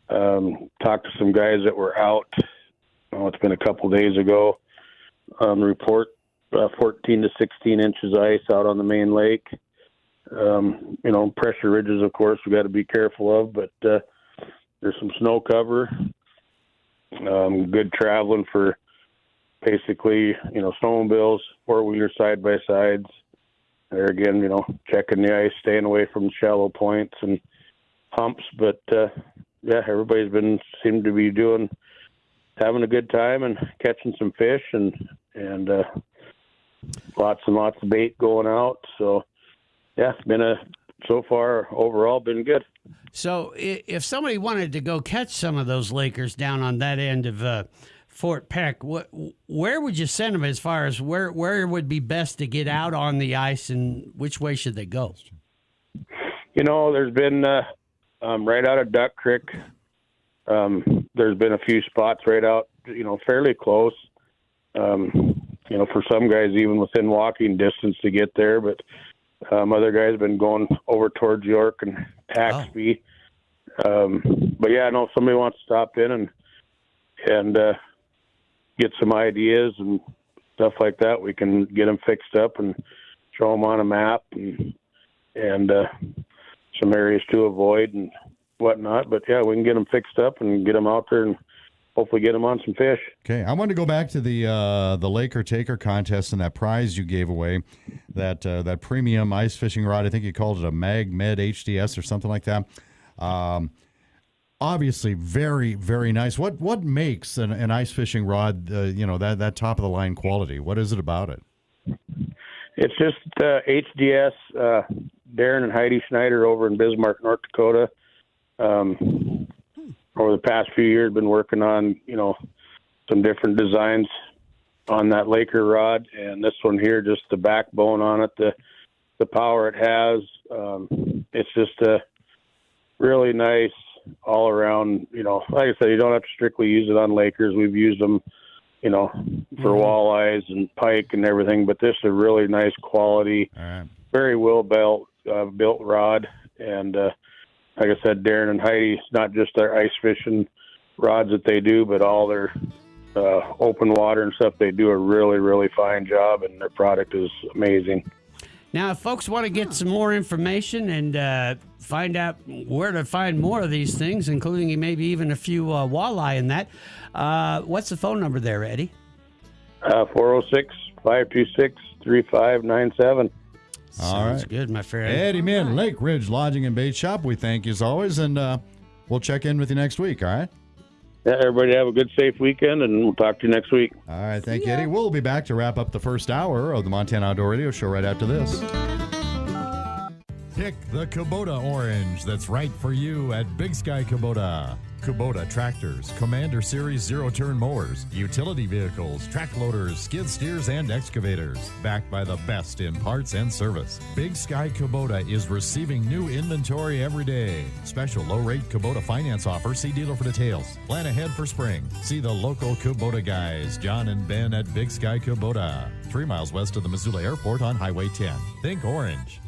Talked to some guys that were out. It's been a couple days ago. Report 14 to 16 inches ice out on the main lake. Pressure ridges, of course, we got to be careful of, but there's some snow cover. Good traveling for basically, snowmobiles, four-wheeler side-by-sides. There again, checking the ice, staying away from shallow points and humps. But, everybody's seemed to be having a good time and catching some fish and lots and lots of bait going out. So, it's been so far overall been good. So if somebody wanted to go catch some of those Lakers down on that end of Fort Peck, where would you send them as far as where would be best to get out on the ice, and which way should they go? There's been right out of Duck Creek. There's been a few spots right out, fairly close. For some guys even within walking distance to get there, but other guys have been going over towards York and Haxby. But if somebody wants to stop in and get some ideas and stuff like that, we can get them fixed up and show them on a map and some areas to avoid and whatnot. But we can get them fixed up and get them out there and hopefully get them on some fish. Okay, I want to go back to the Laker Taker contest and that prize you gave away, that premium ice fishing rod. I think you called it a Mag Med HDS or something like that. Obviously, very, very nice. What makes an ice fishing rod, that top of the line quality? What is it about it? It's just HDS. Darren and Heidi Schneider over in Bismarck, North Dakota. Over the past few years, been working on, some different designs on that Laker rod, and this one here, just the backbone on it, the power it has. It's just a really nice all around, like I said, you don't have to strictly use it on Lakers. We've used them, for walleyes and pike and everything, but this is a really nice quality, very well built rod. And, like I said, Darren and Heidi, it's not just their ice fishing rods that they do, but all their open water and stuff. They do a really, really fine job, and their product is amazing. Now, if folks want to get some more information and find out where to find more of these things, including maybe even a few walleye in that, what's the phone number there, Eddie? 406-526-3597. All right. Sounds good, my friend. Eddie Min, Lake Ridge Lodging and Bait Shop. We thank you as always, and we'll check in with you next week, all right? Yeah, everybody have a good, safe weekend, and we'll talk to you next week. All right, thank you, Eddie. We'll be back to wrap up the first hour of the Montana Outdoor Radio Show right after this. Pick the Kubota orange that's right for you at Big Sky Kubota. Kubota tractors, Commander Series zero-turn mowers, utility vehicles, track loaders, skid steers, and excavators. Backed by the best in parts and service. Big Sky Kubota is receiving new inventory every day. Special low-rate Kubota finance offer. See dealer for details. Plan ahead for spring. See the local Kubota guys, John and Ben at Big Sky Kubota. 3 miles west of the Missoula Airport on Highway 10. Think orange.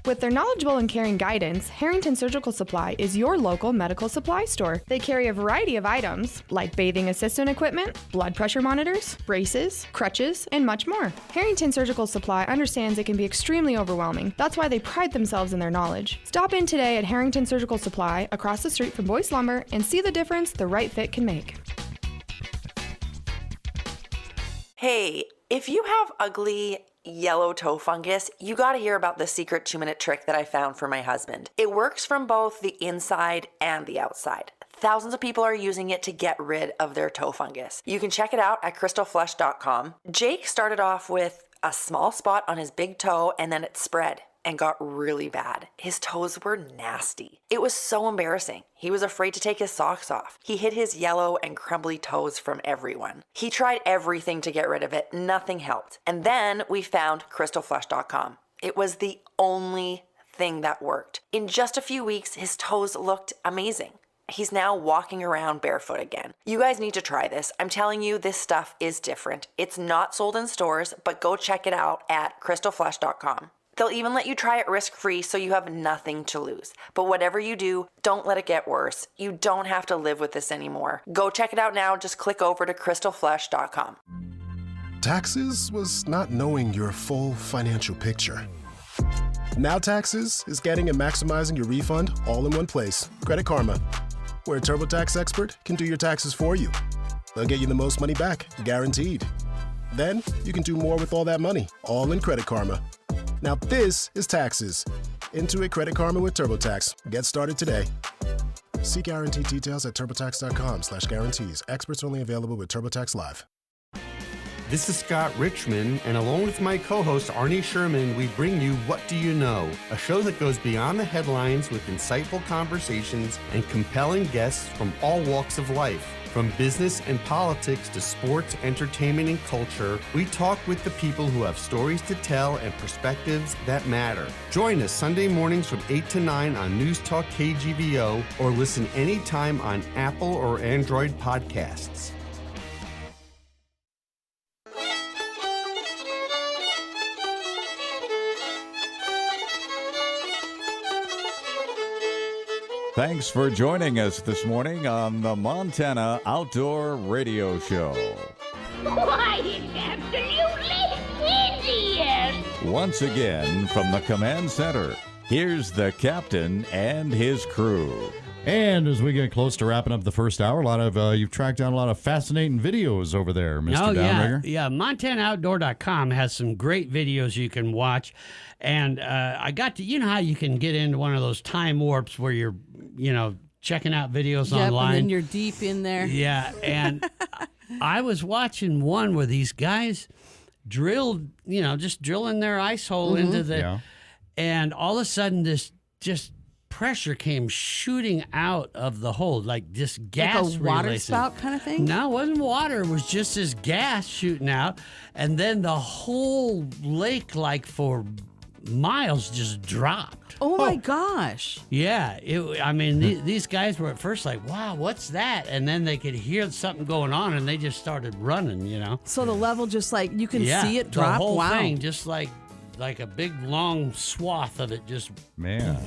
With their knowledgeable and caring guidance, Harrington Surgical Supply is your local medical supply store. They carry a variety of items like bathing assistant equipment, blood pressure monitors, braces, crutches, and much more. Harrington Surgical Supply understands it can be extremely overwhelming. That's why they pride themselves in their knowledge. Stop in today at Harrington Surgical Supply across the street from Boyce Lumber and see the difference the right fit can make. Hey, if you have ugly yellow toe fungus, you gotta hear about the secret 2-minute trick that I found for my husband. It works from both the inside and the outside. Thousands of people are using it to get rid of their toe fungus. You can check it out at crystalflesh.com. Jake started off with a small spot on his big toe and then it spread and got really bad. His toes were nasty. It was so embarrassing. He was afraid to take his socks off. He hid his yellow and crumbly toes from everyone. He tried everything to get rid of it. Nothing helped. And then we found crystalflesh.com. It was the only thing that worked. In just a few weeks, his toes looked amazing. He's now walking around barefoot again. You guys need to try this. I'm telling you, this stuff is different. It's not sold in stores, but go check it out at crystalflesh.com. They'll even let you try it risk-free so you have nothing to lose. But whatever you do, don't let it get worse. You don't have to live with this anymore. Go check it out now. Just click over to crystalflesh.com. Taxes was not knowing your full financial picture. Now Taxes is getting and maximizing your refund all in one place. Credit Karma, where a TurboTax expert can do your taxes for you. They'll get you the most money back, guaranteed. Then you can do more with all that money, all in Credit Karma. Now this is Taxes. Intuit Credit Karma with TurboTax. Get started today. See guarantee details at turbotax.com/guarantees. Experts only available with TurboTax Live. This is Scott Richmond, and along with my co-host Arnie Sherman, we bring you What Do You Know? A show that goes beyond the headlines with insightful conversations and compelling guests from all walks of life. From business and politics to sports, entertainment, and culture, we talk with the people who have stories to tell and perspectives that matter. Join us Sunday mornings from 8 to 9 on News Talk KGVO or listen anytime on Apple or Android podcasts. Thanks for joining us this morning on the Montana Outdoor Radio Show. Why, it's absolutely hideous! Once again, from the command center, here's the captain and his crew. And as we get close to wrapping up the first hour, a lot of you've tracked down a lot of fascinating videos over there, Mr. Downrigger. Yeah. MontanaOutdoor.com has some great videos you can watch. And I got to, you know how you can get into one of those time warps where you're, checking out videos online. And then you're deep in there. Yeah, and I was watching one where these guys drilled, just drilling their ice hole into the, and all of a sudden this just pressure came shooting out of the hole, like this gas. Like a water releasing. spout kind of thing? No, it wasn't water. It was just this gas shooting out, and then the whole lake, like for miles, just dropped. Oh my gosh. Yeah, these guys were at first like, wow, what's that? And then they could hear something going on and they just started running, So the level just like, you can see it drop? The whole wow. thing, just like a big long swath of it just... Man.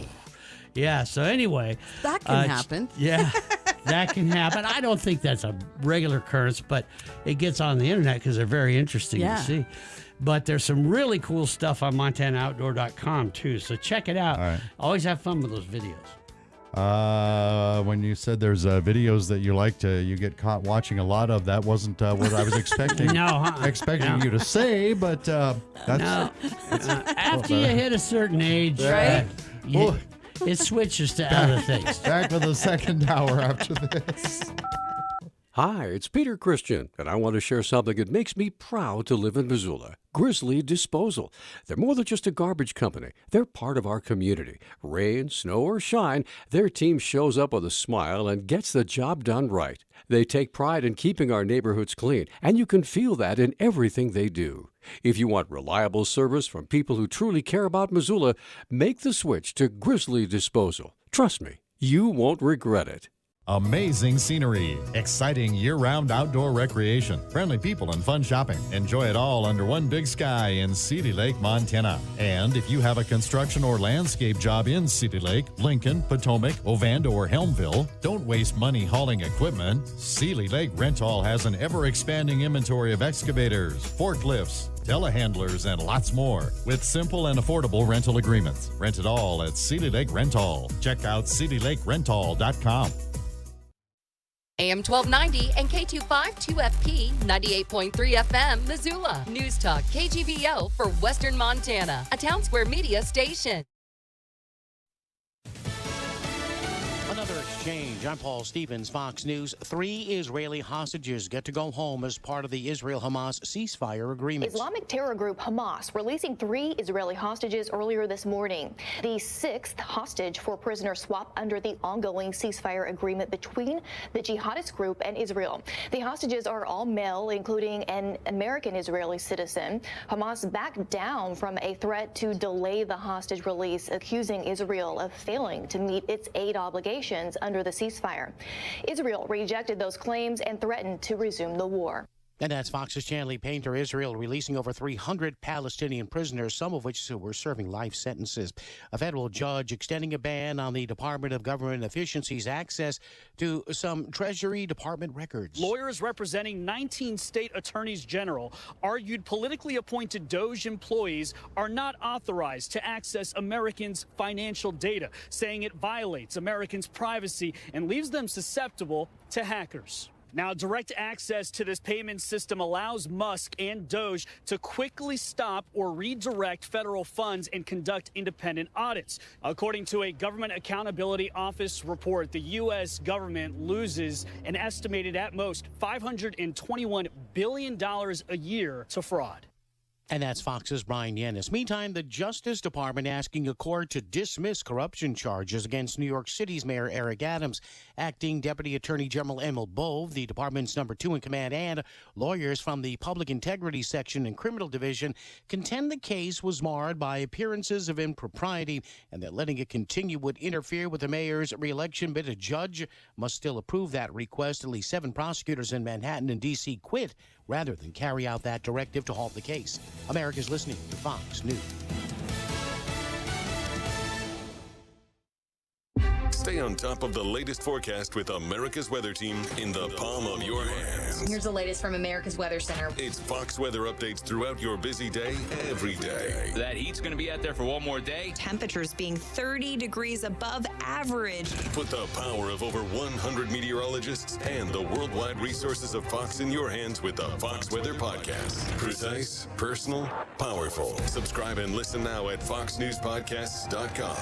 Yeah, so anyway... That can happen. Yeah, that can happen. I don't think that's a regular occurrence, but it gets on the internet because they're very interesting to see. But there's some really cool stuff on MontanaOutdoor.com, too. So check it out. Right. Always have fun with those videos. When you said there's videos that you get caught watching a lot of, that wasn't what I was expecting. Expecting you to say, but that's... No. After you hit a certain age, right? It switches to other things. Back for the second hour after this. Hi, it's Peter Christian, and I want to share something that makes me proud to live in Missoula. Grizzly Disposal. They're more than just a garbage company. They're part of our community. Rain, snow, or shine, their team shows up with a smile and gets the job done right. They take pride in keeping our neighborhoods clean, and you can feel that in everything they do. If you want reliable service from people who truly care about Missoula, make the switch to Grizzly Disposal. Trust me, you won't regret it. Amazing scenery, exciting year-round outdoor recreation, friendly people and fun shopping. Enjoy it all under one big sky in City Lake, Montana. And if you have a construction or landscape job in City Lake, Lincoln, Potomac, Ovando, or Helmville, don't waste money hauling equipment. City Lake Rental has an ever-expanding inventory of excavators, forklifts, telehandlers, and lots more with simple and affordable rental agreements. Rent it all at City Lake Rental. Check out citylakerental.com. AM 1290 and K252FP 98.3 FM Missoula. News Talk KGVO for Western Montana, a Town Square Media station. Another exchange. I'm Paul Stevens, Fox News. 3 Israeli hostages get to go home as part of the Israel-Hamas ceasefire agreement. Islamic terror group Hamas releasing 3 Israeli hostages earlier this morning. The 6th hostage for prisoner swap under the ongoing ceasefire agreement between the jihadist group and Israel. The hostages are all male, including an American Israeli citizen. Hamas backed down from a threat to delay the hostage release, accusing Israel of failing to meet its aid obligations under the ceasefire. Israel rejected those claims and threatened to resume the war. And that's Fox's Chanley Painter. Israel releasing over 300 Palestinian prisoners, some of which were serving life sentences. A federal judge extending a ban on the Department of Government Efficiency's access to some Treasury Department records. Lawyers representing 19 state attorneys general argued politically appointed DOJ employees are not authorized to access Americans' financial data, saying it violates Americans' privacy and leaves them susceptible to hackers. Now, direct access to this payment system allows Musk and DOJ to quickly stop or redirect federal funds and conduct independent audits. According to a Government Accountability Office report, the U.S. government loses an estimated at most $521 billion a year to fraud. And that's Fox's Brian Yannis. Meantime, the Justice Department asking a court to dismiss corruption charges against New York City's Mayor Eric Adams. Acting Deputy Attorney General Emil Bove, the department's number 2 in command, and lawyers from the Public Integrity Section and Criminal Division contend the case was marred by appearances of impropriety and that letting it continue would interfere with the mayor's reelection. But a judge must still approve that request. At least 7 prosecutors in Manhattan and D.C. quit rather than carry out that directive to halt the case. America's listening to Fox News. Stay on top of the latest forecast with America's Weather Team in the palm of your hands. Here's the latest from America's Weather Center. It's Fox weather updates throughout your busy day, every day. That heat's going to be out there for one more day. Temperatures being 30 degrees above average. Put the power of over 100 meteorologists and the worldwide resources of Fox in your hands with the Fox Weather Podcast. Precise, personal, powerful. Subscribe and listen now at foxnewspodcasts.com.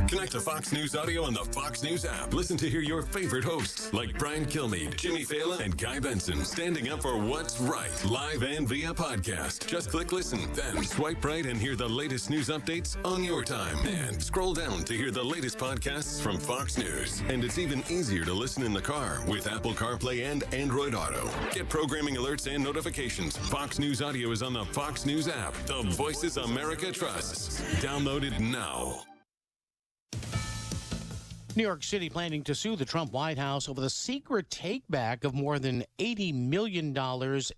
Connect to Fox News Audio on the Fox News app. Listen to hear your favorite hosts like Brian Kilmeade, Jimmy Fallon, and Guy Benson standing up for what's right, live and via podcast. Just click listen, then swipe right and hear the latest news updates on your time. And scroll down to hear the latest podcasts from Fox News. And it's even easier to listen in the car with Apple CarPlay and Android Auto. Get programming alerts and notifications. Fox News Audio is on the Fox News app. The voices America trusts. Download it now. New York City planning to sue the Trump White House over the secret takeback of more than $80 million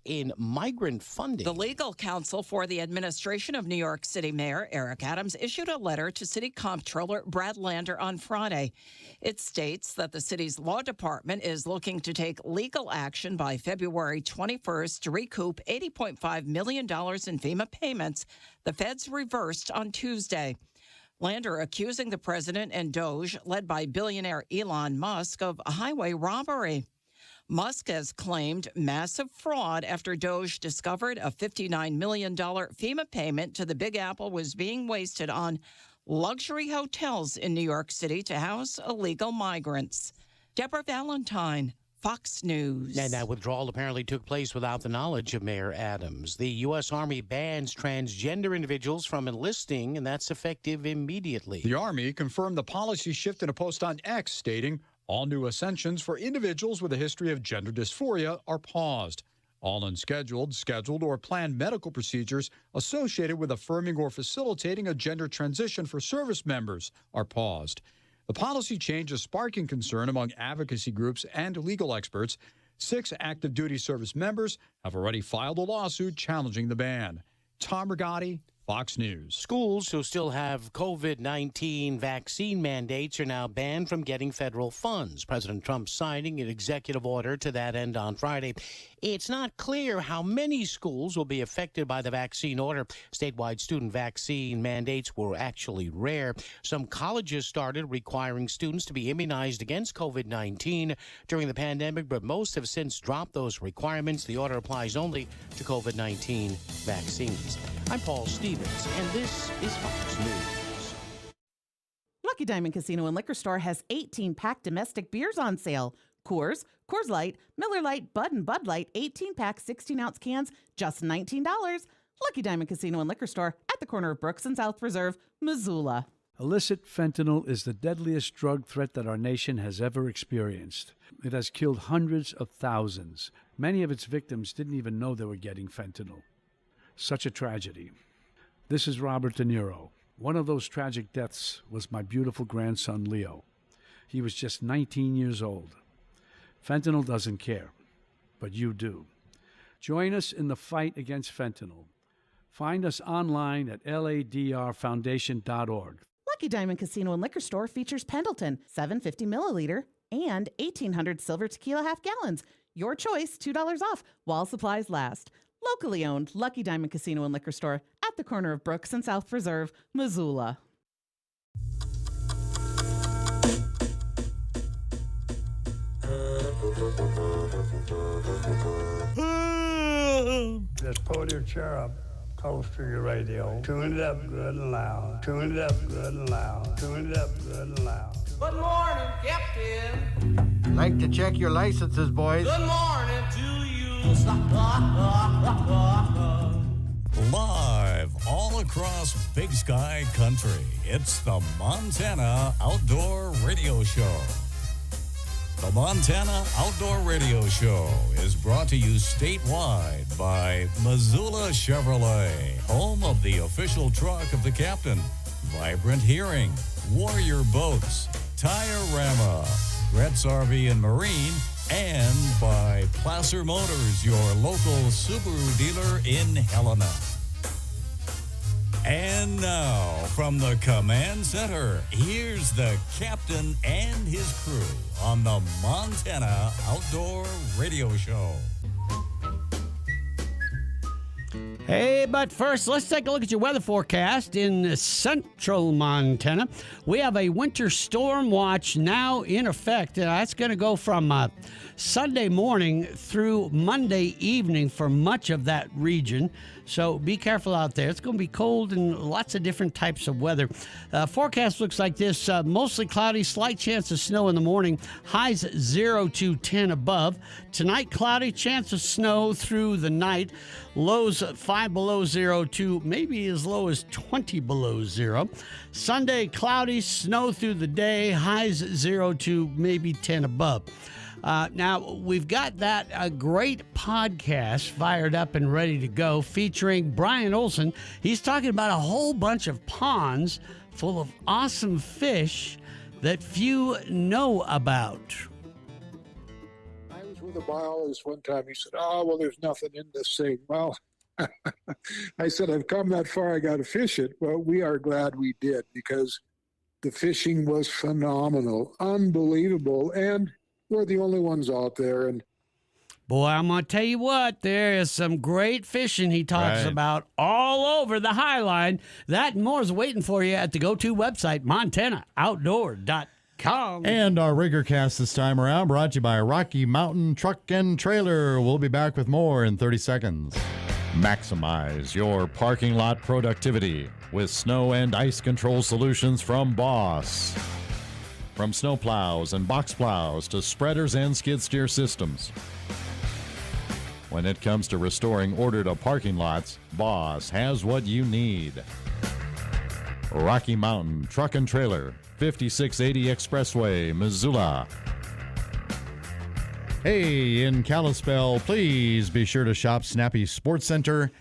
in migrant funding. The legal counsel for the administration of New York City Mayor Eric Adams issued a letter to City Comptroller Brad Lander on Friday. It states that the city's law department is looking to take legal action by February 21st to recoup $80.5 million in FEMA payments the feds reversed on Tuesday. Lander accusing the president and DOJ, led by billionaire Elon Musk, of highway robbery. Musk has claimed massive fraud after DOJ discovered a $59 million FEMA payment to the Big Apple was being wasted on luxury hotels in New York City to house illegal migrants. Deborah Valentine, Fox News. And that withdrawal apparently took place without the knowledge of Mayor Adams. The U.S. Army bans transgender individuals from enlisting, and that's effective immediately. The Army confirmed the policy shift in a post on X, stating all new ascensions for individuals with a history of gender dysphoria are paused. All unscheduled, scheduled, or planned medical procedures associated with affirming or facilitating a gender transition for service members are paused. The policy change is sparking concern among advocacy groups and legal experts. 6 active duty service members have already filed a lawsuit challenging the ban. Tom Rigotti, Fox News. Schools who still have COVID-19 vaccine mandates are now banned from getting federal funds. President Trump signing an executive order to that end on Friday. It's not clear how many schools will be affected by the vaccine order. Statewide student vaccine mandates were actually rare. Some colleges started requiring students to be immunized against COVID-19 during the pandemic, but most have since dropped those requirements. The order applies only to COVID-19 vaccines. I'm Paul Stevens, and this is Fox News. Lucky Diamond Casino and Liquor Store has 18-pack domestic beers on sale. Coors, Coors Light, Miller Lite, Bud, and Bud Light 18-pack 16-ounce cans, just $19. Lucky Diamond Casino and Liquor Store at the corner of Brooks and South Reserve, Missoula. Illicit fentanyl is the deadliest drug threat that our nation has ever experienced. It has killed hundreds of thousands. Many of its victims didn't even know they were getting fentanyl. Such a tragedy. This is Robert De Niro. One of those tragic deaths was my beautiful grandson, Leo. He was just 19 years old. Fentanyl doesn't care, but you do. Join us in the fight against fentanyl. Find us online at ladrfoundation.org. Lucky Diamond Casino and Liquor Store features Pendleton, 750 milliliter, and 1,800 silver tequila half gallons. Your choice, $2 off, while supplies last. Locally owned Lucky Diamond Casino and Liquor Store at the corner of Brooks and South Reserve, Missoula. Just pull your chair up close to your radio. Tune it up good and loud. Tune it up good and loud. Tune it up good and loud. Good morning, Captain. Like to check your licenses, boys. Good morning to you. Live all across Big Sky Country, it's the Montana Outdoor Radio Show. The Montana Outdoor Radio Show is brought to you statewide by Missoula Chevrolet, home of the official truck of the captain, Vibrant Hearing, Warrior Boats, Tire-Rama, Gretz RV and Marine, and by Placer Motors, your local Subaru dealer in Helena. And now, from the command center, here's the captain and his crew on the Montana Outdoor Radio Show. Hey, but first, let's take a look at your weather forecast in central Montana. We have a winter storm watch now in effect. That's going to go from Sunday morning through Monday evening for much of that region. So be careful out there. It's going to be cold and lots of different types of weather. Forecast looks like this. Mostly cloudy, slight chance of snow in the morning. Highs 0 to 10 above. Tonight, cloudy, chance of snow through the night. Lows 5 below 0 to maybe as low as 20 below 0. Sunday, cloudy, snow through the day. Highs 0 to maybe 10 above. Now, we've got that great podcast fired up and ready to go featuring Brian Olson. He's talking about a whole bunch of ponds full of awesome fish that few know about. I was with a biologist one time. He said, "Oh, well, there's nothing in this thing." Well, I said, "I've come that far. I got to fish it." Well, we are glad we did because the fishing was phenomenal, unbelievable, and we're the only ones out there. And boy, I'm going to tell you what, there is some great fishing he talks about all over the High Line. That and more is waiting for you at the go-to website, montanooutdoor.com. And our Rigger Cast this time around brought to you by Rocky Mountain Truck and Trailer. We'll be back with more in 30 seconds. Maximize your parking lot productivity with snow and ice control solutions from Boss. From snow plows and box plows to spreaders and skid steer systems. When it comes to restoring order to parking lots, Boss has what you need. Rocky Mountain Truck and Trailer, 5680 Expressway, Missoula. Hey, in Kalispell, please be sure to shop Snappy Sports Center.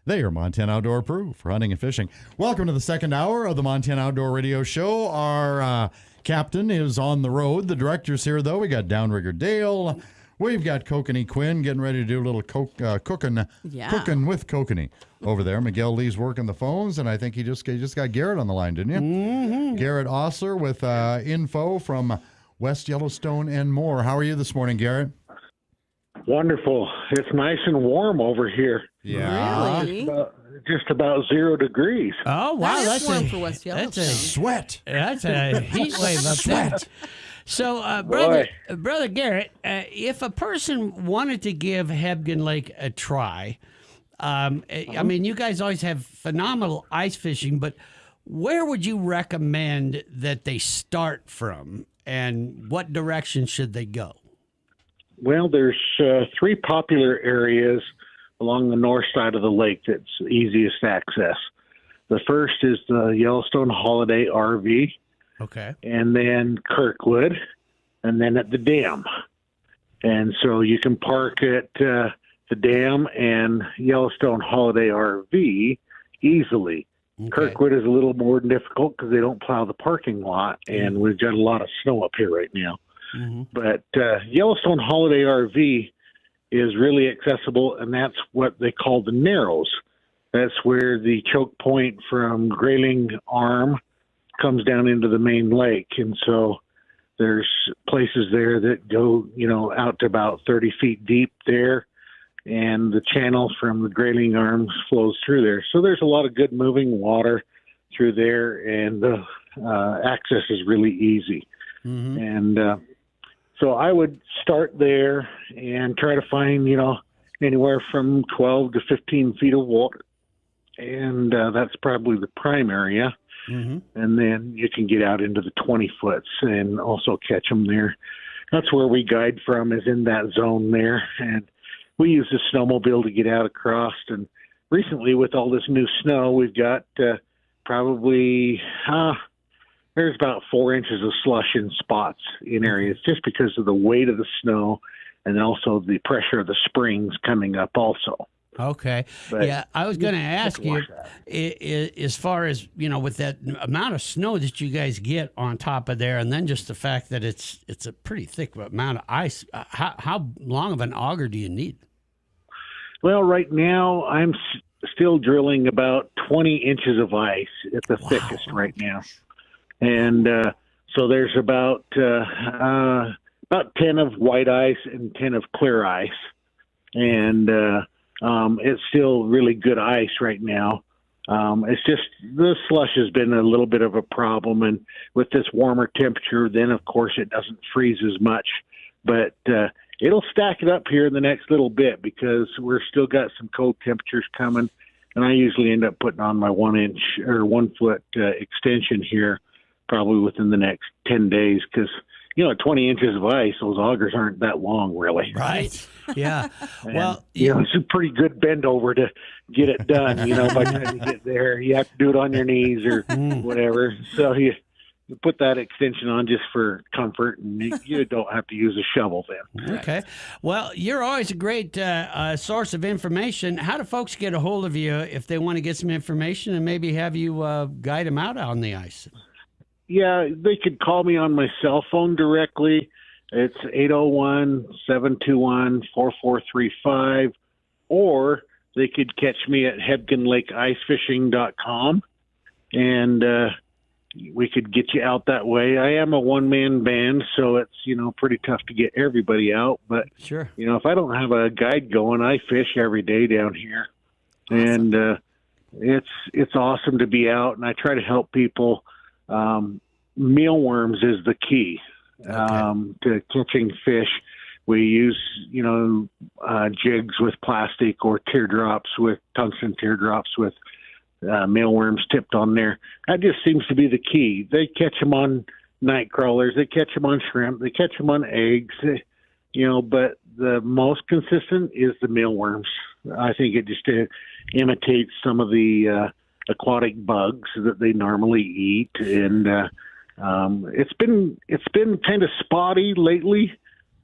They are Montana Outdoor approved for hunting and fishing. Welcome to the second hour of the Montana Outdoor Radio Show. Our captain is on the road. The director's here, though. We got Downrigger Dale. We've got Kokanee Quinn getting ready to do a little cooking with Kokanee over there. Miguel Lee's working the phones, and I think he just got Garrett on the line, didn't you? Mm-hmm. Garrett Osler with info from West Yellowstone and more. How are you this morning, Garrett? Wonderful. It's nice and warm over here. Yeah. Really? Just about 0 degrees. Oh, wow. That's warm for West Yellowstone. That's a sweat. That's a heat wave up there. So, brother Garrett, if a person wanted to give Hebgen Lake a try, I mean, you guys always have phenomenal ice fishing, but where would you recommend that they start from, and what direction should they go? Well, there's 3 popular areas along the north side of the lake that's easiest access. The first is the Yellowstone Holiday RV. Okay. And then Kirkwood, and then at the dam. And so you can park at the dam and Yellowstone Holiday RV easily. Okay. Kirkwood is a little more difficult because they don't plow the parking lot, and we've got a lot of snow up here right now. Mm-hmm. But Yellowstone Holiday RV is really accessible, and that's what they call the Narrows. That's where the choke point from Grayling Arm comes down into the main lake. And so there's places there that go, out to about 30 feet deep there, and the channel from the Grayling Arms flows through there. So there's a lot of good moving water through there, and the access is really easy. Mm-hmm. And so I would start there and try to find, anywhere from 12 to 15 feet of water. And that's probably the prime area. Mm-hmm. And then you can get out into the 20 foots and also catch them there. That's where we guide from, is in that zone there. And we use the snowmobile to get out across. And recently, with all this new snow, we've got probably there's about 4 inches of slush in spots in areas just because of the weight of the snow and also the pressure of the springs coming up also. Okay. But yeah, I was going to ask you, as far as, with that amount of snow that you guys get on top of there, and then just the fact that it's a pretty thick amount of ice, how long of an auger do you need? Well, right now I'm still drilling about 20 inches of ice at the thickest right now. And so there's about 10 of white ice and 10 of clear ice. And it's still really good ice right now. It's just the slush has been a little bit of a problem. And with this warmer temperature, then, of course, it doesn't freeze as much. But it'll stack it up here in the next little bit because we're still got some cold temperatures coming. And I usually end up putting on my 1 inch or 1 foot extension here probably within the next 10 days because, 20 inches of ice, those augers aren't that long, really. Right. Yeah. Well, it's a pretty good bend over to get it done. By the time you get there, you have to do it on your knees or whatever. So you put that extension on just for comfort, and you don't have to use a shovel then. Okay. Well, you're always a great source of information. How do folks get a hold of you if they want to get some information and maybe have you guide them out on the ice? Yeah, they could call me on my cell phone directly. It's 801-721-4435, or they could catch me at HebgenLakeIceFishing.com, and we could get you out that way. I am a one-man band, so it's, pretty tough to get everybody out. But, sure, if I don't have a guide going, I fish every day down here. Awesome. And it's awesome to be out, and I try to help people. Mealworms is the key to catching fish. We use, jigs with plastic or tungsten teardrops with mealworms tipped on there. That just seems to be the key. They catch them on night crawlers. They catch them on shrimp. They catch them on eggs, but the most consistent is the mealworms. I think it just imitates some of the aquatic bugs that they normally eat, and it's been kind of spotty lately,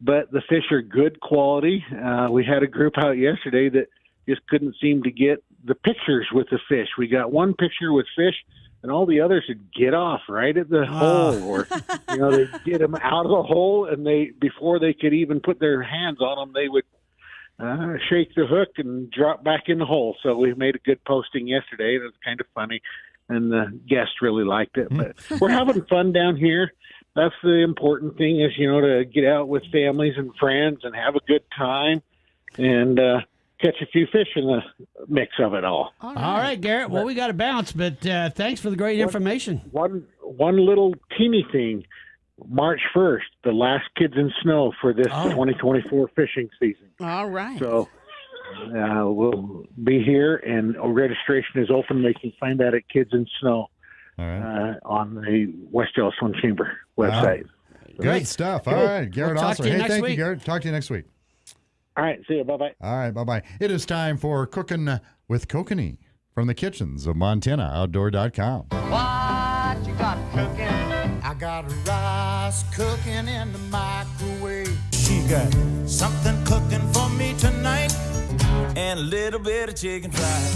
but the fish are good quality. We had a group out yesterday that just couldn't seem to get the pictures with the fish. We got one picture with fish, and all the others would get off right at the hole, or they get them out of the hole, and before they could even put their hands on them, they would shake the hook and drop back in the hole. So we made a good posting yesterday. It was kind of funny, and the guests really liked it. But we're having fun down here. That's the important thing is, to get out with families and friends and have a good time and catch a few fish in the mix of it all. All right, Garrett. Well, we got to bounce, but thanks for the great information. One little teeny thing. March 1st, the last Kids in Snow for this 2024 fishing season. All right. So we'll be here, and registration is open. They can find that at Kids in Snow on the West Yellowstone Chamber website. Wow. Good stuff. All right, Garrett Osler. Hey, thank you, Garrett. Talk to you next week. All right, see you. Bye-bye. All right, bye-bye. It is time for Cooking with Kokanee from the kitchens of MontanaOutdoor.com. What you got cooking? I got rice cooking in the microwave. She got something cooking for me tonight, and a little bit of chicken fried.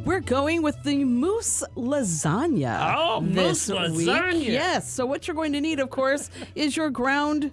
We're going with the moose lasagna. Oh, moose lasagna. Week. Yes. So what you're going to need, of course, is your ground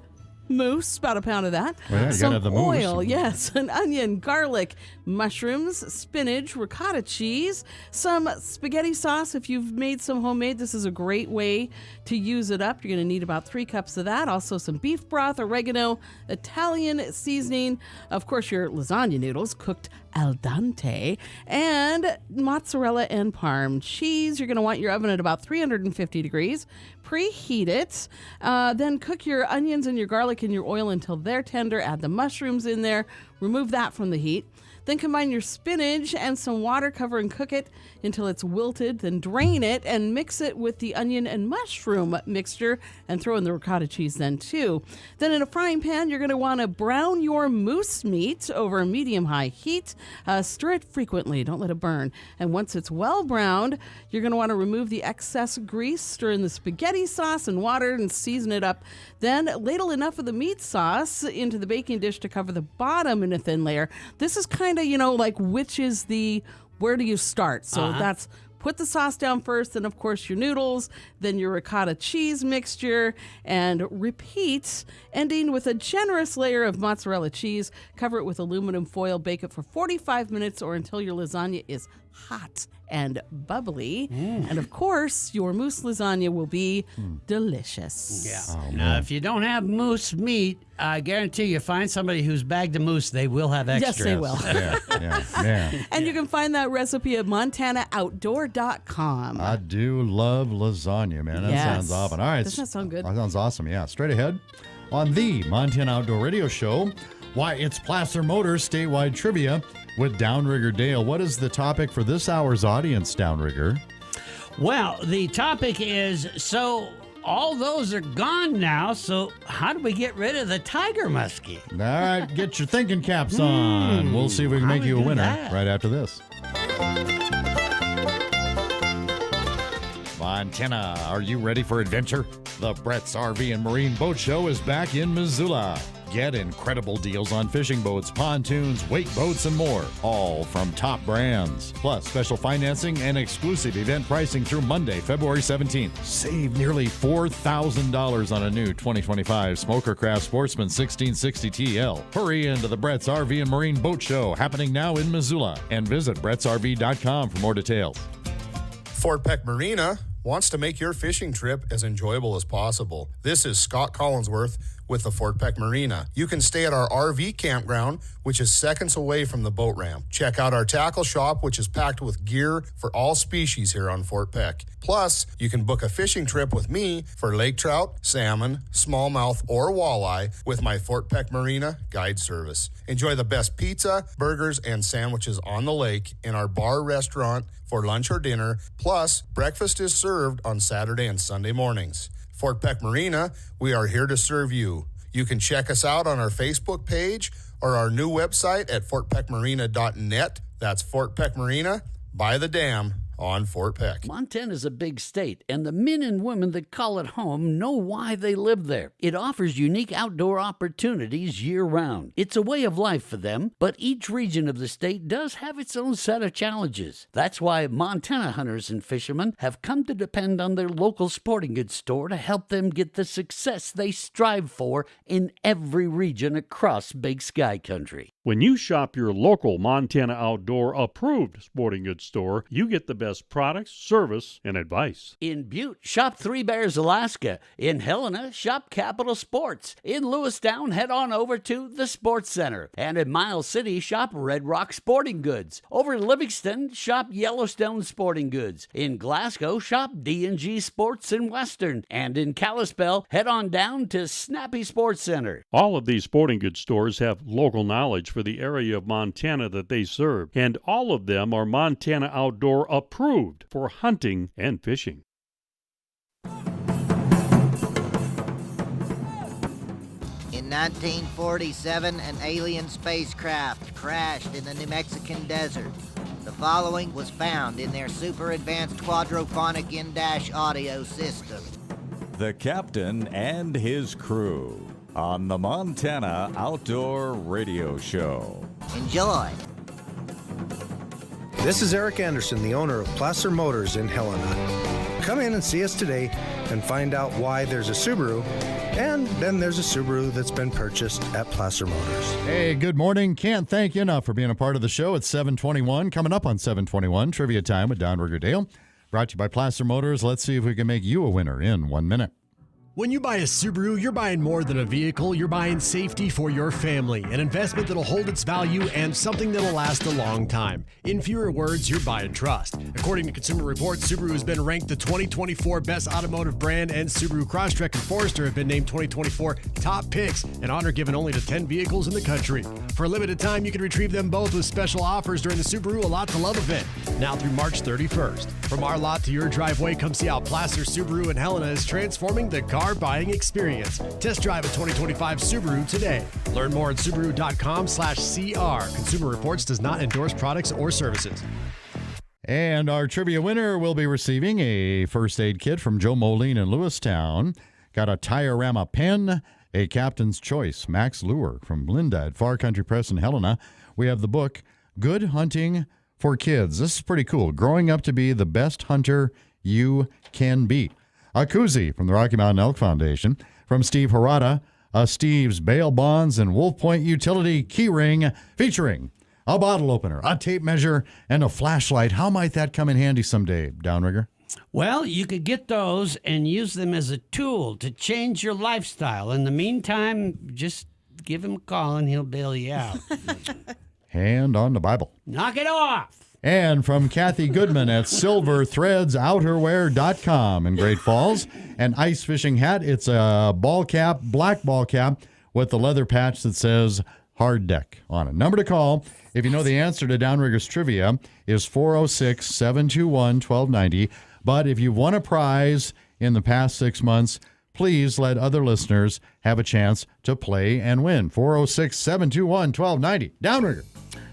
moose, about a pound of that. Well, yeah, you some gotta have the oil, moose. yes, an onion, garlic, mushrooms, spinach, ricotta cheese, some spaghetti sauce. If you've made some homemade, this is a great way to use it up. You're going to need about 3 cups of that. Also some beef broth, oregano, Italian seasoning, of course your lasagna noodles cooked al dente, and mozzarella and parm cheese. You're going to want your oven at about 350 degrees. Preheat it. Then cook your onions and your garlic in your oil until they're tender. Add the mushrooms in there. Remove that from the heat. Then combine your spinach and some water, cover and cook it until it's wilted. Then drain it and mix it with the onion and mushroom mixture and throw in the ricotta cheese then too. Then in a frying pan, you're going to want to brown your moose meat over a medium-high heat. Stir it frequently. Don't let it burn. And once it's well browned, you're going to want to remove the excess grease, stir in the spaghetti sauce and water and season it up. Then ladle enough of the meat sauce into the baking dish to cover the bottom in a thin layer. This is kind of, like where do you start? So that's put the sauce down first, then of course your noodles, then your ricotta cheese mixture, and repeat, ending with a generous layer of mozzarella cheese. Cover it with aluminum foil, bake it for 45 minutes or until your lasagna is hot and bubbly. And of course, your moose lasagna will be delicious. Yeah. Oh, Now, if you don't have moose meat, I guarantee you find somebody who's bagged a moose, they will have extras. Yes, they will. Yeah. And you can find that recipe at MontanaOutdoor.com. I do love lasagna, man. That sounds awesome. All right. Doesn't that sound good? That sounds awesome. Yeah. Straight ahead on the Montana Outdoor Radio Show, why it's Placer Motors statewide trivia with Downrigger Dale. What is the topic for this hour's audience, Downrigger? Well, the topic is, so all those are gone now, so how do we get rid of the tiger muskie? All right, get your thinking caps on. We'll see if we can make you a winner right after this. Montana, are you ready for adventure? The Brett's RV and Marine Boat Show is back in Missoula. Get incredible deals on fishing boats, pontoons, wake boats, and more, all from top brands. Plus, special financing and exclusive event pricing through Monday, February 17th. Save nearly $4,000 on a new 2025 Smokercraft Sportsman 1660 TL. Hurry into the Brett's RV and Marine Boat Show, happening now in Missoula, and visit brettsrv.com for more details. Fort Peck Marina wants to make your fishing trip as enjoyable as possible. This is Scott Collinsworth with the Fort Peck Marina. You can stay at our RV campground, which is seconds away from the boat ramp. Check out our tackle shop, which is packed with gear for all species here on Fort Peck. Plus, you can book a fishing trip with me for lake trout, salmon, smallmouth, or walleye with my Fort Peck Marina guide service. Enjoy the best pizza, burgers, and sandwiches on the lake in our bar restaurant for lunch or dinner. Plus, breakfast is served on Saturday and Sunday mornings. Fort Peck Marina, we are here to serve you. You can check us out on our Facebook page or our new website at fortpeckmarina.net. That's Fort Peck Marina by the dam on Fort Peck. Montana's a big state, and the men and women that call it home know why they live there. It offers unique outdoor opportunities year-round. It's a way of life for them, but each region of the state does have its own set of challenges. That's why Montana hunters and fishermen have come to depend on their local sporting goods store to help them get the success they strive for in every region across Big Sky Country. When you shop your local Montana Outdoor approved sporting goods store, you get the best products, service, and advice. In Butte, shop Three Bears, Alaska. In Helena, shop Capital Sports. In Lewistown, head on over to the Sports Center. And in Miles City, shop Red Rock Sporting Goods. Over in Livingston, shop Yellowstone Sporting Goods. In Glasgow, shop D&G Sports and Western. And in Kalispell, head on down to Snappy Sports Center. All of these sporting goods stores have local knowledge for the area of Montana that they serve, and all of them are Montana Outdoor approved for hunting and fishing. In 1947, an alien spacecraft crashed in the New Mexican desert. The following was found in their super advanced quadraphonic in-dash audio system. The captain and his crew on the Montana Outdoor Radio Show. Enjoy. This is Eric Anderson, the owner of Placer Motors in Helena. Come in and see us today and find out why there's a Subaru, and then there's a Subaru that's been purchased at Placer Motors. Hey, good morning. Can't thank you enough for being a part of the show. It's 7:21. Coming up on 7:21, Trivia Time with Downriver Dale. Brought to you by Placer Motors. Let's see if we can make you a winner in 1 minute. When you buy a Subaru, you're buying more than a vehicle. You're buying safety for your family, an investment that'll hold its value, and something that'll last a long time. In fewer words, you're buying trust. According to Consumer Reports, Subaru has been ranked the 2024 Best Automotive Brand, and Subaru Crosstrek and Forester have been named 2024 Top Picks, an honor given only to 10 vehicles in the country. For a limited time, you can retrieve them both with special offers during the Subaru A Lot to Love event, now through March 31st. From our lot to your driveway, come see how Placer Subaru in Helena is transforming the car buying experience. Test drive a 2025 Subaru today. Learn more at Subaru.com/CR. Consumer Reports does not endorse products or services. And our trivia winner will be receiving a first aid kit from Joe Moline in Lewistown. Got a Tiorama pen, a Captain's Choice Max Lure from Linda at Far Country Press in Helena. We have the book, Good Hunting for Kids. This is pretty cool. Growing up to be the best hunter you can be. A koozie from the Rocky Mountain Elk Foundation. From Steve Harada, a Steve's Bail Bonds and Wolf Point Utility keyring featuring a bottle opener, a tape measure, and a flashlight. How might that come in handy someday, Downrigger? Well, you could get those and use them as a tool to change your lifestyle. In the meantime, just give him a call and he'll bail you out. Hand on the Bible. Knock it off. And from Kathy Goodman at silverthreadsouterwear.com in Great Falls, an ice fishing hat. It's a ball cap, black ball cap, with the leather patch that says Hard Deck on it. Number to call, if you know the answer to Downrigger's trivia, is 406-721-1290. But if you've won a prize in the past 6 months, please let other listeners have a chance to play and win. 406-721-1290. Downrigger.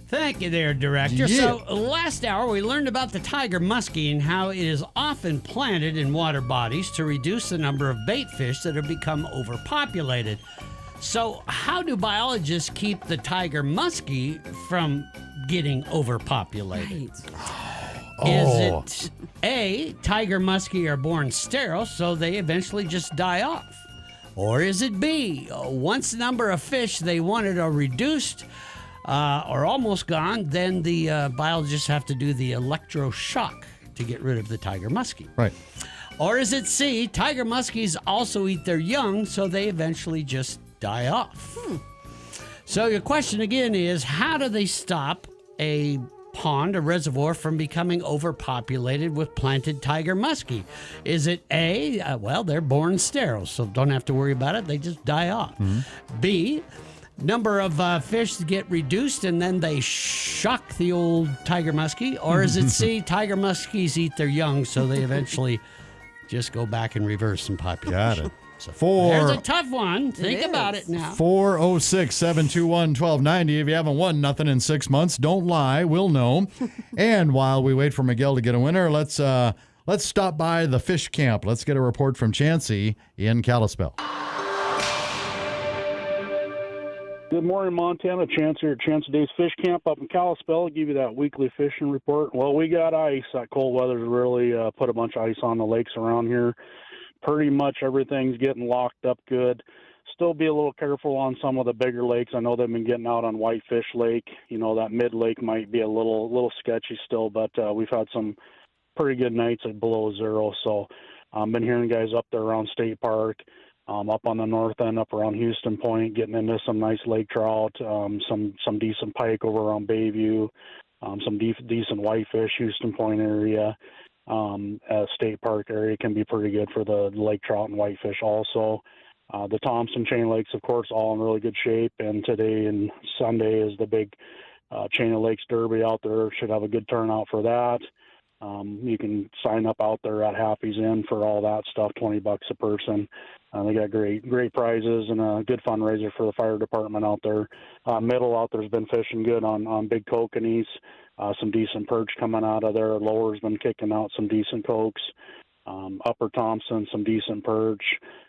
Thank you there, Director. Yeah. So last hour we learned about the tiger muskie and how it is often planted in water bodies to reduce the number of bait fish that have become overpopulated. So how do biologists keep the tiger muskie from getting overpopulated? Is it A, tiger muskie are born sterile, so they eventually just die off? Or is it B, once the number of fish they wanted are reduced or almost gone, then the biologists have to do the electroshock to get rid of the tiger muskie. Right. Or is it C, tiger muskies also eat their young, so they eventually just die off? So your question again is, how do they stop a pond, a reservoir, from becoming overpopulated with planted tiger muskie? Is it A, well, they're born sterile, so don't have to worry about it. They just die off. B, number of fish get reduced and then they shock the old tiger muskie? Or is it C, tiger muskies eat their young, so they eventually just go back in reverse in population. Got it. So Four- there's a tough one. Think about it now. 406-721-1290. If you haven't won nothing in 6 months, don't lie. We'll know. And while we wait for Miguel to get a winner, let's stop by the fish camp. Let's get a report from Chansey in Kalispell. Good morning, Montana. Chance here at Chance Days Fish Camp up in Kalispell. I'll give you that weekly fishing report. Well, we got ice. That cold weather's really put a bunch of ice on the lakes around here. Pretty much everything's getting locked up good. Still be a little careful on some of the bigger lakes. I know they've been getting out on Whitefish Lake. You know, that mid lake might be a little sketchy still, but we've had some pretty good nights at below zero. So I've been hearing guys up there around State Park, up on the north end, up around Houston Point, getting into some nice lake trout, some decent pike over around Bayview, some decent whitefish, Houston Point area. State Park area can be pretty good for the lake trout and whitefish also. The Thompson Chain Lakes, of course, all in really good shape. And today and Sunday is the big Chain of Lakes Derby out there. Should have a good turnout for that. You can sign up out there at Happy's Inn for all that stuff, $20 a person. They got great prizes and a good fundraiser for the fire department out there. Middle out there's been fishing good on big kokanees. Some decent perch coming out of there. Lower's been kicking out some decent cokes. Upper Thompson, some decent perch,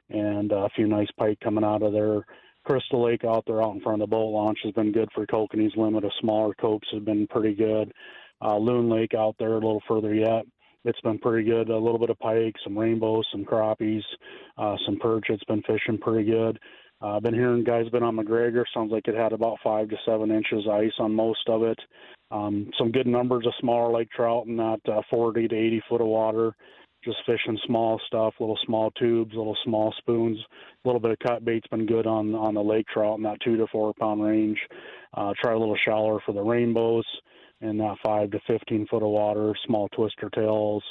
and a few nice pike coming out of there. Crystal Lake out there out in front of the boat launch has been good for kokanees. Limit of smaller cokes has been pretty good. Loon Lake out there a little further yet. It's been pretty good. A little bit of pike, some rainbows, some crappies, some perch. It's been fishing pretty good. I've been hearing guys been on McGregor. Sounds like it had about 5 to 7 inches ice on most of it. Some good numbers of smaller lake trout in that 40 to 80 foot of water. Just fishing small stuff, little small tubes, little small spoons. A little bit of cut bait's been good on the lake trout in that 2 to 4 pound range. Try a little shallower for the rainbows in that 5 to 15 foot of water. Small twister tails,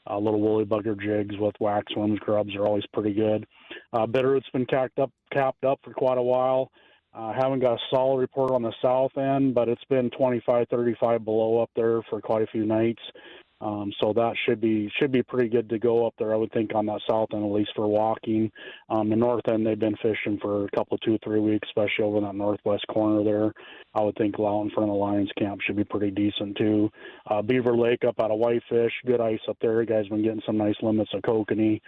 little woolly bugger jigs with waxworms, grubs are always pretty good. Bitterroot's been capped up for quite a while. Haven't got a solid report on the south end, but it's been 25, 35 below up there for quite a few nights. So that should be pretty good to go up there, I would think, on that south end, at least for walking. The north end, they've been fishing for a couple, 2-3 weeks, especially over in that northwest corner there. I would think out in front of the Lions camp should be pretty decent too. Beaver Lake up out of Whitefish, good ice up there. You guys been getting some nice limits of kokanee.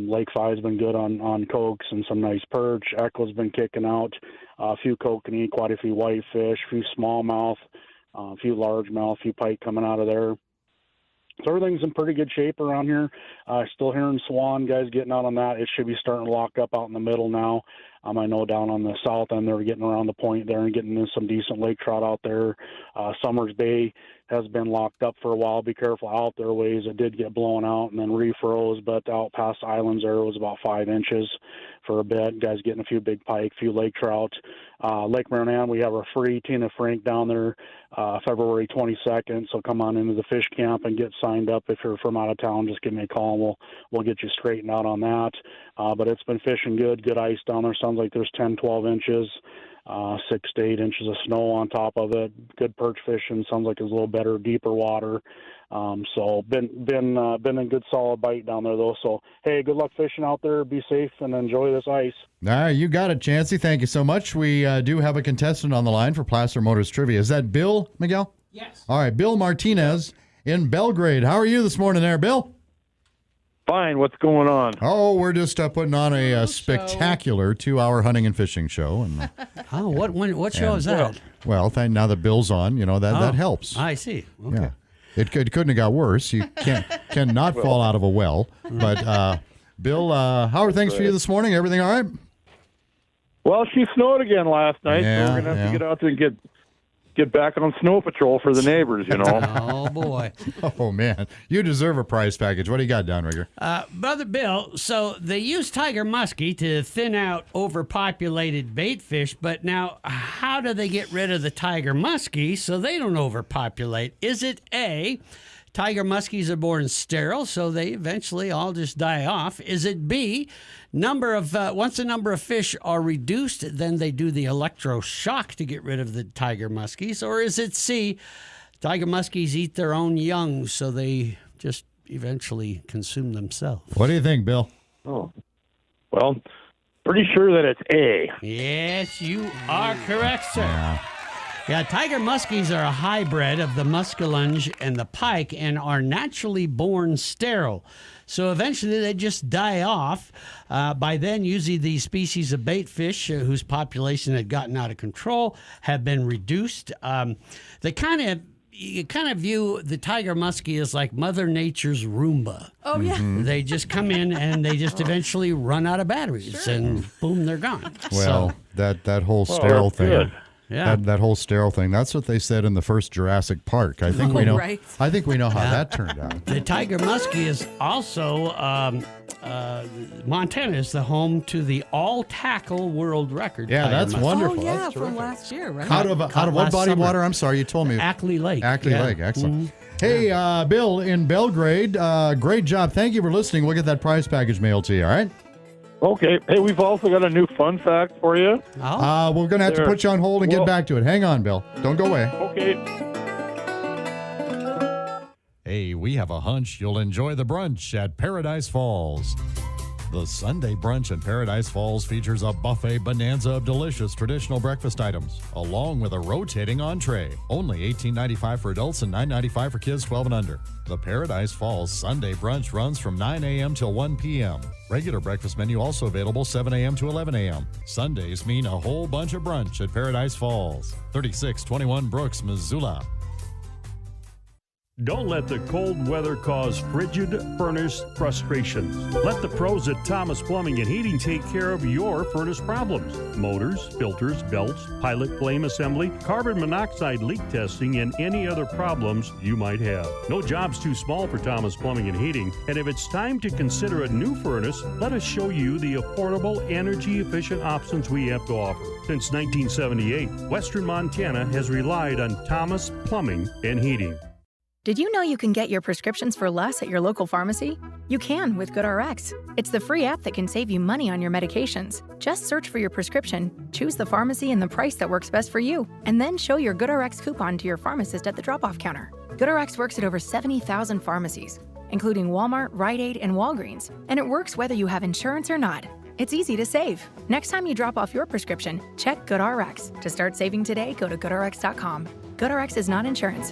Lake 5's been good on cokes and some nice perch. Echo's been kicking out a few kokanee, quite a few whitefish, a few smallmouth, a few largemouth, a few pike coming out of there. So everything's in pretty good shape around here. Still hearing swan guys getting out on that. It should be starting to lock up out in the middle now. I know down on the south end they're getting around the point there and getting in some decent lake trout out there. Summers Bay has been locked up for a while. Be careful out there ways. It did get blown out and then refroze, but out past islands there was about 5 inches for a bit. Guys getting a few big pike, a few lake trout. Lake Marinan, we have our free Tina Frank down there February 22nd. So come on into the fish camp and get signed up. If you're from out of town, just give me a call and we'll get you straightened out on that. But it's been fishing good ice down there. Sounds like there's 10, 12 inches. 6 to 8 inches of snow on top of it. Good perch fishing. Sounds like it's a little better, deeper water. So been a good solid bite down there though. So hey, good luck fishing out there. Be safe and enjoy this ice. All right, you got it, Chansey. Thank you so much. We do have a contestant on the line for Placer Motors Trivia. Is that Bill, Miguel? Yes. All right, Bill Martinez in Belgrade. How are you this morning there, Bill? Fine. What's going on? Oh, we're just putting on a spectacular 2-hour hunting and fishing show. And Oh, what show is that? well, now that Bill's on, that helps. I see. Okay. Yeah. It couldn't have got worse. You cannot fall out of a well. But Bill, how are things for you this morning? Everything all right? Well, she snowed again last night, Yeah, so we're gonna have to get out there and get back on snow patrol for the neighbors. Oh boy. Oh man, you deserve a prize package. What do you got, Downrigger? Brother Bill, so they use tiger muskie to thin out overpopulated bait fish, but now how do they get rid of the tiger muskie so they don't overpopulate? Is it A, tiger muskies are born sterile, so they eventually all just die off? Is it B, once the number of fish are reduced, then they do the electroshock to get rid of the tiger muskies? Or is it C, tiger muskies eat their own young, so they just eventually consume themselves. What do you think, Bill? Oh, well, pretty sure that it's A. Yes, you are correct, sir. Yeah, tiger muskies are a hybrid of the muskellunge and the pike and are naturally born sterile. So eventually they just die off. By then, usually these species of bait fish whose population had gotten out of control have been reduced. You kind of view the tiger muskie as like Mother Nature's Roomba. Oh, yeah. They just come in and they just eventually run out of batteries and boom, they're gone. Well, that whole sterile thing. Good. Yeah. That whole sterile thing. That's what they said in the first Jurassic Park. I think we know. Right. I think we know how that turned out. The tiger muskie is also Montana is the home to the all-tackle world record. Yeah, tiger that's muskie. wonderful. Oh, yeah, That's from terrific. last year, right? Out of what last body of summer. water? I'm sorry, you told me. Ackley Lake. Ackley Yeah. Lake. Excellent. Mhm. Hey, Bill in Belgrade, great job. Thank you for listening. We'll get that prize package mailed to you, all right? Okay. Hey, we've also got a new fun fact for you. We're going to have to There. put you on hold and get Well- back to it. Hang on, Bill. Don't go away. Okay. Hey, we have a hunch you'll enjoy the brunch at Paradise Falls. The Sunday brunch at Paradise Falls features a buffet bonanza of delicious traditional breakfast items, along with a rotating entree. Only $18.95 for adults and $9.95 for kids 12 and under. The Paradise Falls Sunday brunch runs from 9 a.m. till 1 p.m. Regular breakfast menu also available 7 a.m. to 11 a.m. Sundays mean a whole bunch of brunch at Paradise Falls. 3621 Brooks, Missoula. Don't let the cold weather cause frigid furnace frustrations. Let the pros at Thomas Plumbing and Heating take care of your furnace problems. Motors, filters, belts, pilot flame assembly, carbon monoxide leak testing, and any other problems you might have. No job's too small for Thomas Plumbing and Heating, and if it's time to consider a new furnace, let us show you the affordable, energy-efficient options we have to offer. Since 1978, Western Montana has relied on Thomas Plumbing and Heating. Did you know you can get your prescriptions for less at your local pharmacy? You can with GoodRx. It's the free app that can save you money on your medications. Just search for your prescription, choose the pharmacy and the price that works best for you, and then show your GoodRx coupon to your pharmacist at the drop-off counter. GoodRx works at over 70,000 pharmacies, including Walmart, Rite Aid, and Walgreens, and it works whether you have insurance or not. It's easy to save. Next time you drop off your prescription, check GoodRx. To start saving today, go to GoodRx.com. GoodRx is not insurance.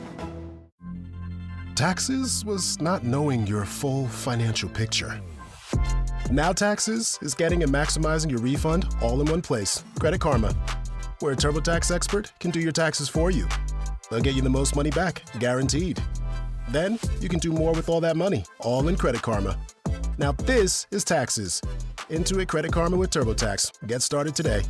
Taxes was not knowing your full financial picture. Now Taxes is getting and maximizing your refund all in one place. Credit Karma, where a TurboTax expert can do your taxes for you. They'll get you the most money back, guaranteed. Then you can do more with all that money, all in Credit Karma. Now this is Taxes. Intuit Credit Karma with TurboTax. Get started today.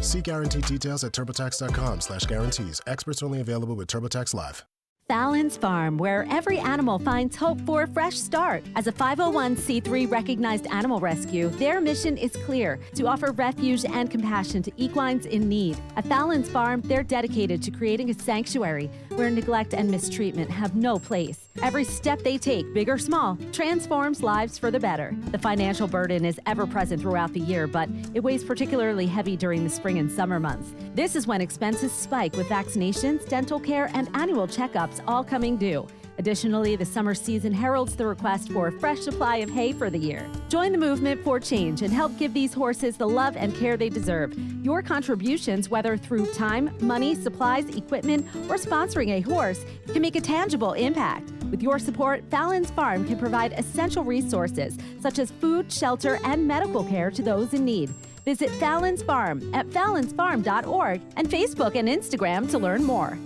See guaranteed details at turbotax.com/guarantees. Experts only available with TurboTax Live. Fallon's Farm, where every animal finds hope for a fresh start. As a 501c3 recognized animal rescue, their mission is clear: to offer refuge and compassion to equines in need. At Fallon's Farm, they're dedicated to creating a sanctuary where neglect and mistreatment have no place. Every step they take, big or small, transforms lives for the better. The financial burden is ever present throughout the year, but it weighs particularly heavy during the spring and summer months. This is when expenses spike with vaccinations, dental care, and annual checkups all coming due. Additionally, the summer season heralds the request for a fresh supply of hay for the year. Join the movement for change and help give these horses the love and care they deserve. Your contributions, whether through time, money, supplies, equipment, or sponsoring a horse, can make a tangible impact. With your support, Fallon's Farm can provide essential resources such as food, shelter, and medical care to those in need. Visit Fallon's Farm at fallonsfarm.org and Facebook and Instagram to learn more.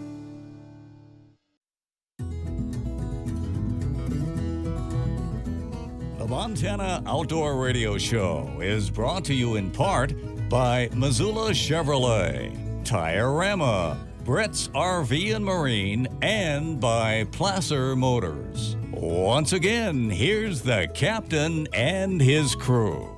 The Montana Outdoor Radio Show is brought to you in part by Missoula Chevrolet, Tire-Rama, Brett's RV and Marine, and by Placer Motors. Once again, here's the captain and his crew.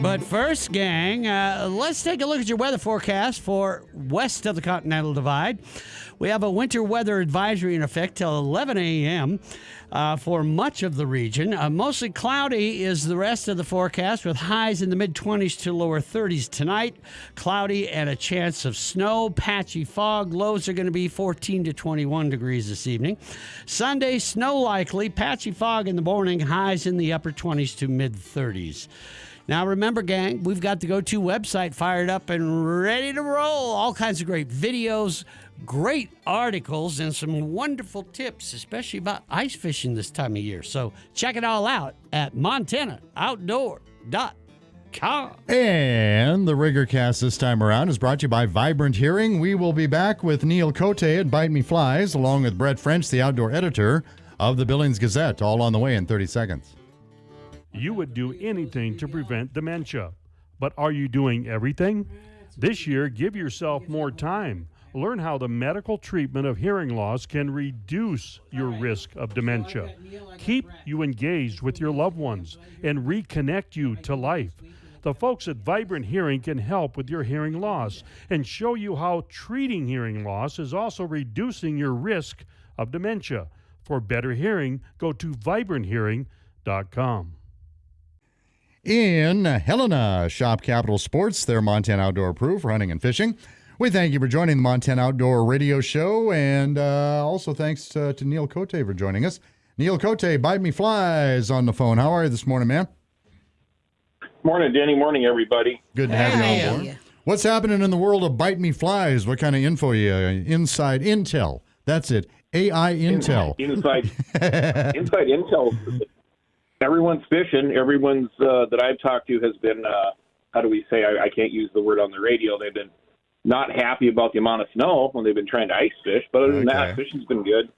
But first, gang, let's take a look at your weather forecast for west of the Continental Divide. We have a winter weather advisory in effect till 11 a.m. For much of the region. Mostly cloudy is the rest of the forecast, with highs in the mid-20s to lower 30s tonight. Cloudy and a chance of snow, patchy fog. Lows are going to be 14 to 21 degrees this evening. Sunday, snow likely, patchy fog in the morning, highs in the upper 20s to mid-30s. Now, remember, gang, we've got the go-to website fired up and ready to roll. All kinds of great videos, great articles, and some wonderful tips, especially about ice fishing this time of year. So check it all out at MontanaOutdoor.com. And the Riggercast this time around is brought to you by Vibrant Hearing. We will be back with Neil Cote at Bite Me Flies, along with Brett French, the outdoor editor of the Billings Gazette, all on the way in 30 seconds. You would do anything to prevent dementia. But are you doing everything? This year, give yourself more time. Learn how the medical treatment of hearing loss can reduce your risk of dementia, keep you engaged with your loved ones, and reconnect you to life. The folks at Vibrant Hearing can help with your hearing loss and show you how treating hearing loss is also reducing your risk of dementia. For better hearing, go to vibranthearing.com. In Helena, Shop Capital Sports, their Montana Outdoor approved for hunting and fishing. We thank you for joining the Montana Outdoor Radio Show, and also thanks to Neil Cote for joining us. Neil Cote, Bite Me Flies on the phone. How are you this morning, man? Morning, Danny. Morning, everybody. Good to have you on board. What's happening in the world of Bite Me Flies? What kind of info you inside intel? That's it. AI intel. Inside intel. Everyone's fishing. Everyone's that I've talked to has been, how do we say, I can't use the word on the radio. They've been not happy about the amount of snow when they've been trying to ice fish. But other than that, fishing's been good.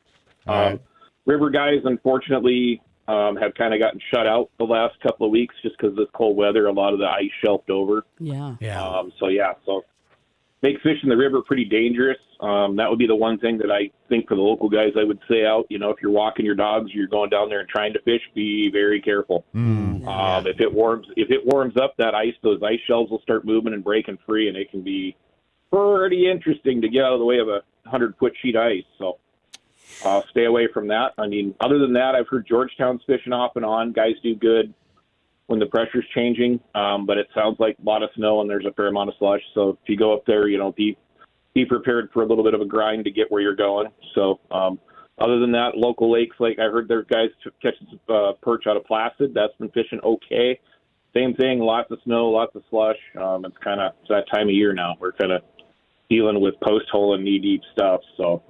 River guys, unfortunately, have kind of gotten shut out the last couple of weeks just because of this cold weather. A lot of the ice shelved over. Yeah. So make fishing the river pretty dangerous. That would be the one thing that I think for the local guys I would say out. You know, if you're walking your dogs, you're going down there and trying to fish, be very careful. If it warms up, those ice shelves will start moving and breaking free, and it can be pretty interesting to get out of the way of a 100-foot sheet of ice. So stay away from that. I mean, other than that, I've heard Georgetown's fishing off and on. Guys do good when the pressure's changing, but it sounds like a lot of snow and there's a fair amount of slush. So if you go up there, be prepared for a little bit of a grind to get where you're going. So other than that, local lakes, like I heard there guys catching perch out of Placid. That's been fishing okay. Same thing, lots of snow, lots of slush. It's that time of year now. We're kind of dealing with post hole and knee-deep stuff, so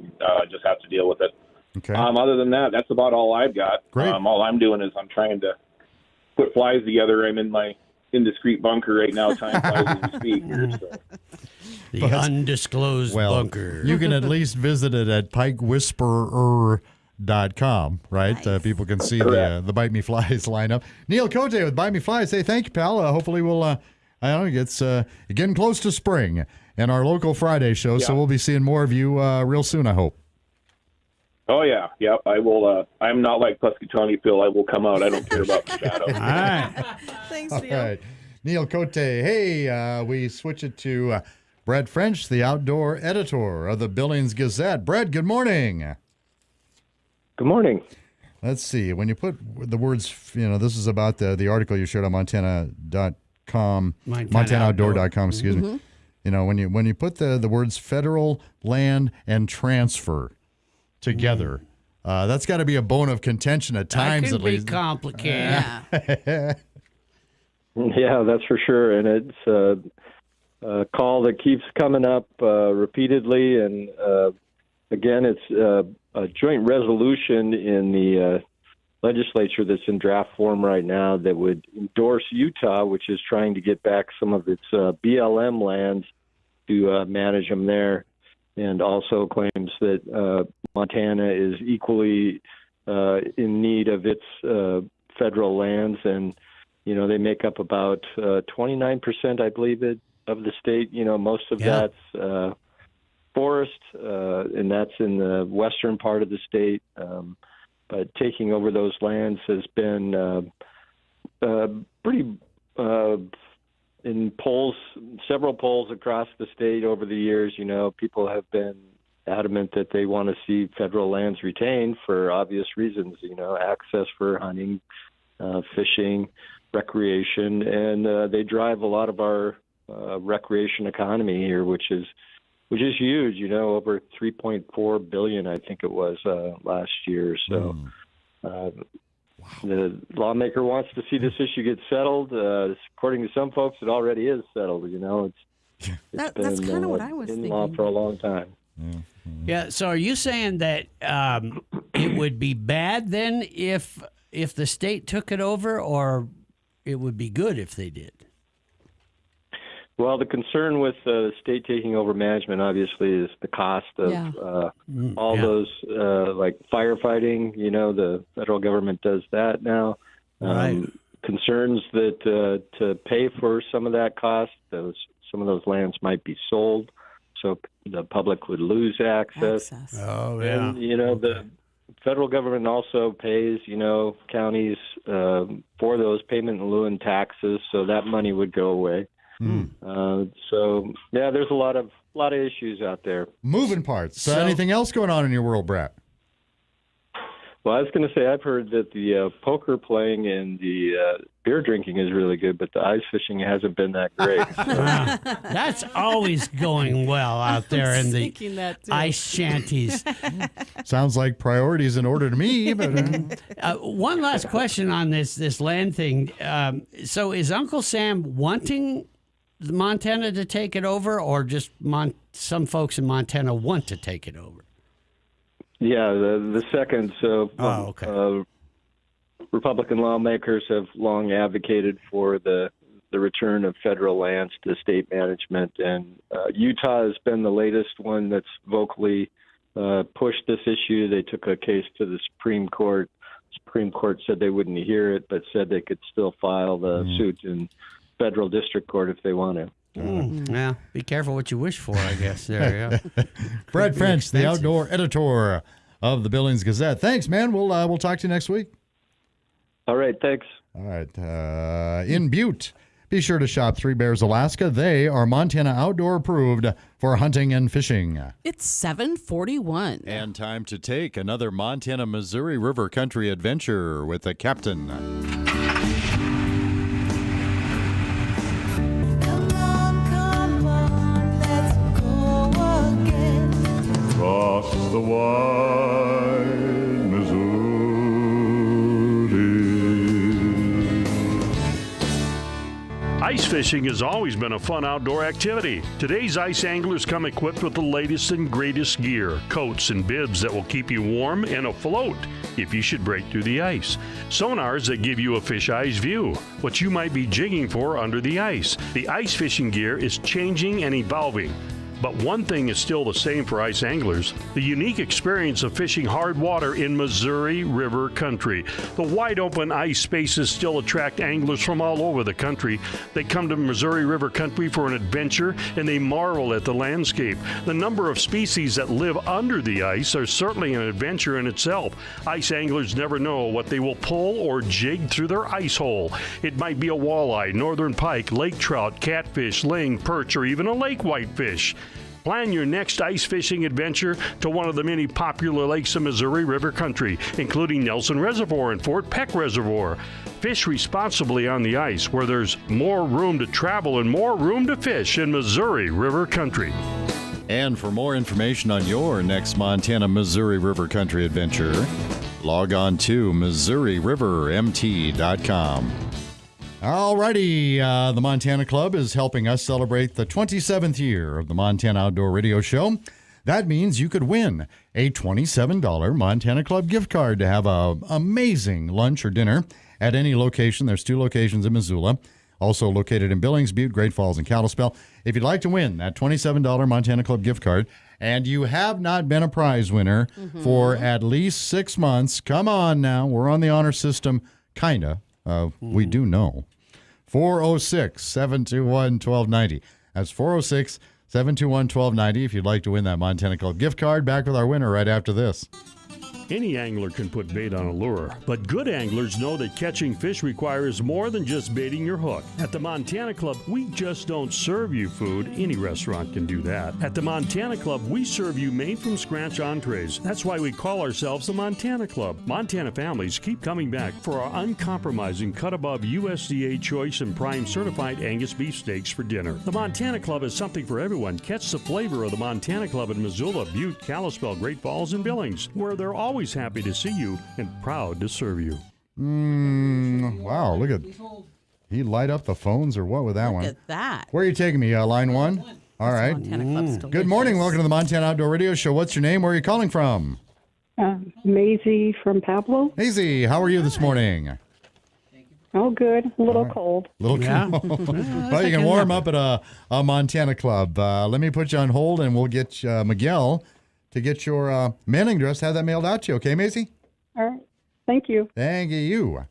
just have to deal with it. Okay. Other than that, that's about all I've got. Great. All I'm doing is I'm trying to put flies together. I'm in my indiscreet bunker right now, tying flies as we speak here. So. The undisclosed bunker. You can at least visit it at pikewhisperer.com, right? Nice. People can see the Bite Me Flies lineup. Neil Cote with Bite Me Flies. Hey, thank you, pal. Hopefully we'll, it's getting close to spring and our local Friday show, so we'll be seeing more of you real soon, I hope. Oh, yeah. Yep, I will. I'm not like Puscatawny Phil. I will come out. I don't care about the shadow. All right. Thanks, All Neil. right. Neil Cote. Hey, we switch it to Brett French, the outdoor editor of the Billings Gazette. Brett, good morning. Good morning. Let's see. When you put the words, this is about the article you shared on Montana.com, MontanaOutdoor.com, excuse me. When you put the words federal land and transfer together, that's got to be a bone of contention at times, at least. That can be complicated. Yeah, that's for sure. And it's a call that keeps coming up repeatedly. And again, it's a joint resolution in the legislature that's in draft form right now that would endorse Utah, which is trying to get back some of its BLM lands to manage them there, and also claims that Montana is equally in need of its federal lands. And, they make up about 29%, I believe, of the state. Most of that's forest, and that's in the western part of the state. But taking over those lands has been pretty in polls, several polls across the state over the years, people have been adamant that they want to see federal lands retained for obvious reasons, access for hunting, fishing, recreation, and they drive a lot of our recreation economy here, which is huge. Over $3.4 billion, I think it was last year. So the lawmaker wants to see this issue get settled. According to some folks, it already is settled. It's been that's kind of what I was in thinking. law for a long time. Yeah. So are you saying that it would be bad then if the state took it over, or it would be good if they did? Well, the concern with the state taking over management, obviously, is the cost of all those, like firefighting. The federal government does that now. Right. Concerns that to pay for some of that cost, some of those lands might be sold, so the public would lose access. Oh, yeah. And, the federal government also pays, counties for those payment in lieu and taxes, so that money would go away. There's a lot of issues out there. Moving parts. Anything else going on in your world, Brett? Well, I was going to say I've heard that the poker playing and the beer drinking is really good, but the ice fishing hasn't been that great. That's always going well out there in the thinking that too. ice shanties. Sounds like priorities in order to me. But one last question on this land thing. So is Uncle Sam wanting Montana to take it over, or just some folks in Montana want to take it over? Yeah, the second. So okay. Republican lawmakers have long advocated for the return of federal lands to state management, and Utah has been the latest one that's vocally pushed this issue. They took a case to the Supreme Court. Supreme Court said they wouldn't hear it, but said they could still file the suit in federal district court if they want to. Yeah, be careful what you wish for, I guess. There, yeah. Brett French, the outdoor editor of the Billings Gazette. Thanks, man. We'll talk to you next week. All right, thanks. All right. In Butte, be sure to shop Three Bears Alaska. They are Montana outdoor approved for hunting and fishing. It's 7:41. And time to take another Montana-Missouri River Country adventure with the captain. Across the wide Missouri. Ice fishing has always been a fun outdoor activity. Today's ice anglers come equipped with the latest and greatest gear, coats and bibs that will keep you warm and afloat if you should break through the ice. Sonars that give you a fish-eye's view, what you might be jigging for under the ice. The ice fishing gear is changing and evolving. But one thing is still the same for ice anglers, the unique experience of fishing hard water in Missouri River country. The wide open ice spaces still attract anglers from all over the country. They come to Missouri River country for an adventure, and they marvel at the landscape. The number of species that live under the ice are certainly an adventure in itself. Ice anglers never know what they will pull or jig through their ice hole. It might be a walleye, northern pike, lake trout, catfish, ling, perch, or even a lake whitefish. Plan your next ice fishing adventure to one of the many popular lakes in Missouri River country, including Nelson Reservoir and Fort Peck Reservoir. Fish responsibly on the ice, where there's more room to travel and more room to fish in Missouri River country. And for more information on your next Montana-Missouri River Country adventure, log on to MissouriRiverMT.com. All righty. The Montana Club is helping us celebrate the 27th year of the Montana Outdoor Radio Show. That means you could win a $27 Montana Club gift card to have an amazing lunch or dinner at any location. There's 2 locations in Missoula, also located in Billings, Butte, Great Falls, and Kalispell. If you'd like to win that $27 Montana Club gift card, and you have not been a prize winner for at least 6 months, come on now. We're on the honor system, kind of. We do know. 406-721-1290. That's 406-721-1290 if you'd like to win that Montana Club gift card. Back with our winner right after this. Any angler can put bait on a lure, but good anglers know that catching fish requires more than just baiting your hook. At the Montana Club, we just don't serve you food. Any restaurant can do that. At the Montana Club, we serve you made-from-scratch entrees. That's why we call ourselves the Montana Club. Montana families keep coming back for our uncompromising cut-above USDA Choice and Prime Certified Angus beef steaks for dinner. The Montana Club is something for everyone. Catch the flavor of the Montana Club in Missoula, Butte, Kalispell, Great Falls, and Billings, where they're always happy to see you and proud to serve you. Wow, look at... He light up the phones or what with that one? Look at that. Where are you taking me? Line one? All right. Montana Club's delicious. Good morning. Welcome to the Montana Outdoor Radio Show. What's your name? Where are you calling from? Maisie from Pablo. Maisie, how are you this morning? Oh, good. A little cold. A little cold. Well, you can warm up at a Montana Club. Let me put you on hold, and we'll get Miguel to get your mailing address, have that mailed out to you. Okay, Maisie? All right. Thank you. Thank you.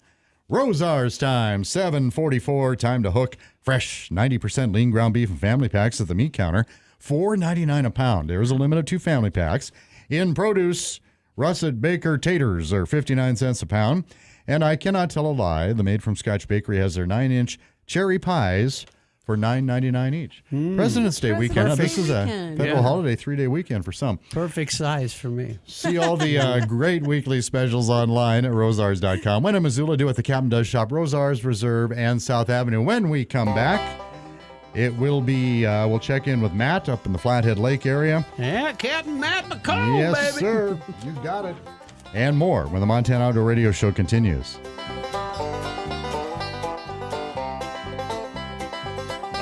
Rosar's time, 7:44. Time to hook fresh 90% lean ground beef and family packs at the meat counter. $4.99 a pound. There's a limit of 2 family packs. In produce, russet baker taters are 59 cents a pound. And I cannot tell a lie. The Made from Scratch Bakery has their 9-inch cherry pies for $9.99 each. President's Day weekend. Now, this is a federal holiday 3-day weekend for some. Perfect size for me. See all the great weekly specials online at rosars.com. When in Missoula, do what the captain does. Shop Rosars, Reserve, and South Avenue. When we come back, it will be, we'll check in with Matt up in the Flathead Lake area. Yeah, Captain Matt McCall, yes, baby. Yes, sir. You got it. And more when the Montana Outdoor Radio Show continues.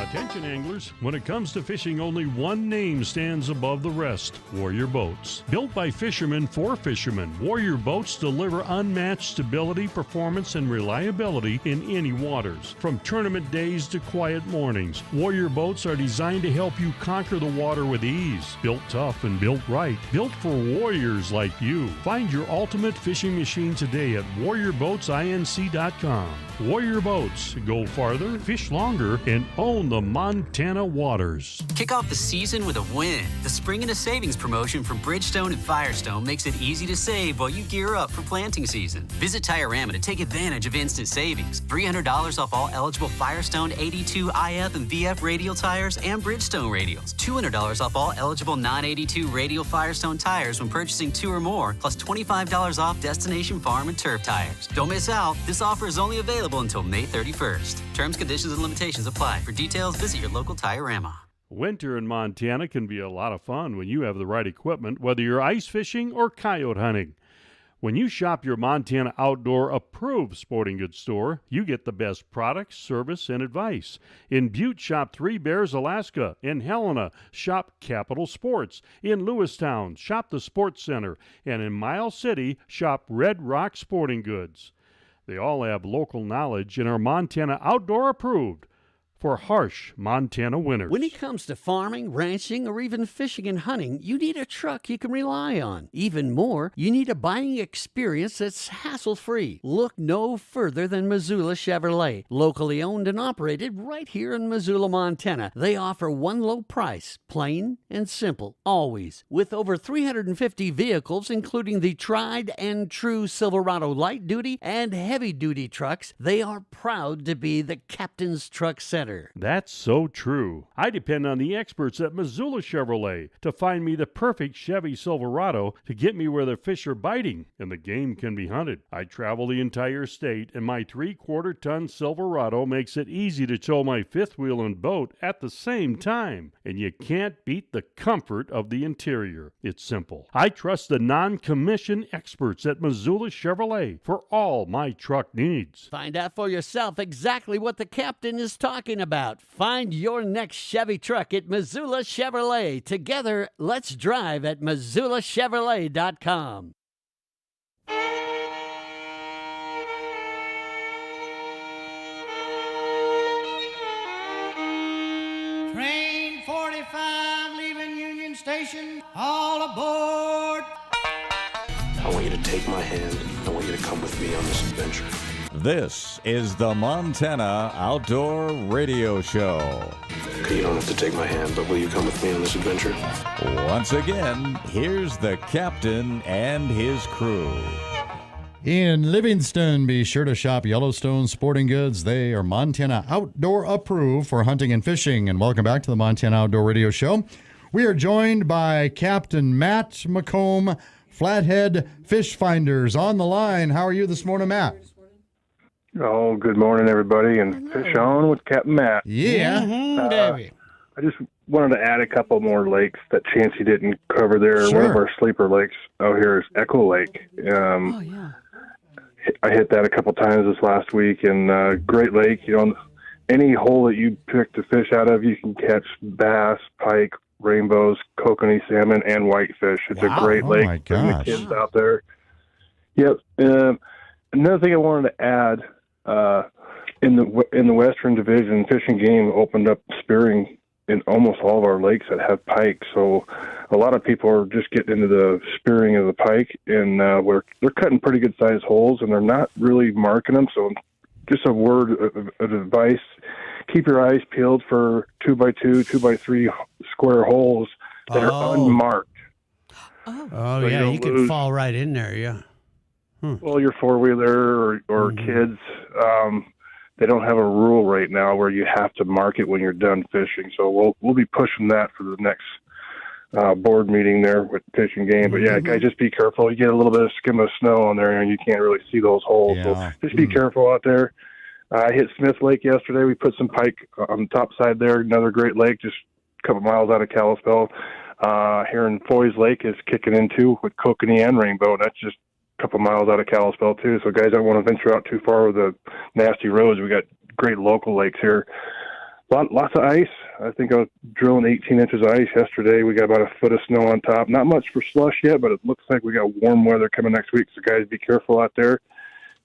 Attention anglers, when it comes to fishing, only one name stands above the rest: Warrior Boats. Built by fishermen for fishermen, Warrior Boats deliver unmatched stability, performance, and reliability in any waters. From tournament days to quiet mornings, Warrior Boats are designed to help you conquer the water with ease. Built tough and built right. Built for warriors like you. Find your ultimate fishing machine today at warriorboatsinc.com. Warrior Boats. Go farther, fish longer, and own the Montana waters. Kick off the season with a win. The Spring into Savings promotion from Bridgestone and Firestone makes it easy to save while you gear up for planting season. Visit Tiorama to take advantage of instant savings. $300 off all eligible Firestone 82 IF and VF radial tires and Bridgestone radials. $200 off all eligible non-82 radial Firestone tires when purchasing 2 or more, plus $25 off Destination Farm and Turf tires. Don't miss out. This offer is only available until May 31st. Terms, conditions, and limitations apply. For details, visit your local Tiorama. Winter in Montana can be a lot of fun when you have the right equipment, whether you're ice fishing or coyote hunting. When you shop your Montana Outdoor approved sporting goods store, you get the best products, service, and advice. In Butte, shop Three Bears Alaska. In Helena, shop Capital Sports. In Lewistown, shop the Sports Center. And in Miles City, shop Red Rock Sporting Goods. They all have local knowledge and are Montana Outdoor approved for harsh Montana winters. When it comes to farming, ranching, or even fishing and hunting, you need a truck you can rely on. Even more, you need a buying experience that's hassle-free. Look no further than Missoula Chevrolet. Locally owned and operated right here in Missoula, Montana. They offer one low price, plain and simple, always. With over 350 vehicles, including the tried and true Silverado light-duty and heavy-duty trucks, they are proud to be the Captain's Truck Center. That's so true. I depend on the experts at Missoula Chevrolet to find me the perfect Chevy Silverado to get me where the fish are biting and the game can be hunted. I travel the entire state, and my 3/4-ton Silverado makes it easy to tow my fifth wheel and boat at the same time. And you can't beat the comfort of the interior. It's simple. I trust the non-commissioned experts at Missoula Chevrolet for all my truck needs. Find out for yourself exactly what the Captain is talking about. Find your next Chevy truck at Missoula Chevrolet. Together, let's drive at MissoulaChevrolet.com. Train 45 leaving Union Station. All aboard. I want you to take my hand. I want you to come with me on this adventure. This is the Montana Outdoor Radio Show. You don't have to take my hand, but will you come with me on this adventure? Once again, here's the captain and his crew. In Livingston, be sure to shop Yellowstone Sporting Goods. They are Montana Outdoor approved for hunting and fishing. And welcome back to the Montana Outdoor Radio Show. We are joined by Captain Matt McComb, Flathead Fish Finders, on the line. How are you this morning, Matt? Oh, good morning, everybody, and fish on with Captain Matt. Yeah. I just wanted to add a couple more lakes that Chancey didn't cover there. Sure. One of our sleeper lakes out here is Echo Lake. I hit that a couple times this last week, and great lake. You know, any hole that you pick to fish out of, you can catch bass, pike, rainbows, kokanee salmon, and whitefish. It's a great lake. My for the gosh. kids out there. Yep. Another thing I wanted to add, in the Western Division, Fish and Game opened up spearing in almost all of our lakes that have pike. So a lot of people are just getting into the spearing of the pike, and they're cutting pretty good sized holes, and they're not really marking them. So just a word of advice: keep your eyes peeled for 2x2, 2x3 square holes that are unmarked. Oh, So yeah, you you don't can lose- fall right in there, yeah. Well, your four-wheeler or kids, they don't have a rule right now where you have to mark it when you're done fishing. So we'll be pushing that for the next board meeting there with Fish and Game. But yeah, guys, just be careful. You get a little bit of skim of snow on there, and you can't really see those holes. So just be careful out there. I hit Smith Lake yesterday. We put some pike on the top side there. Another great lake, just a couple miles out of Kalispell. Here in Foy's Lake is kicking into with kokanee and rainbow. That's just couple miles out of Kalispell too. So guys don't want to venture out too far with the nasty roads. We got great local lakes here. Lots of ice. I think I was drilling 18 inches of ice yesterday. We got about a foot of snow on top. Not much for slush yet, but it looks like we got warm weather coming next week. So guys, be careful out there.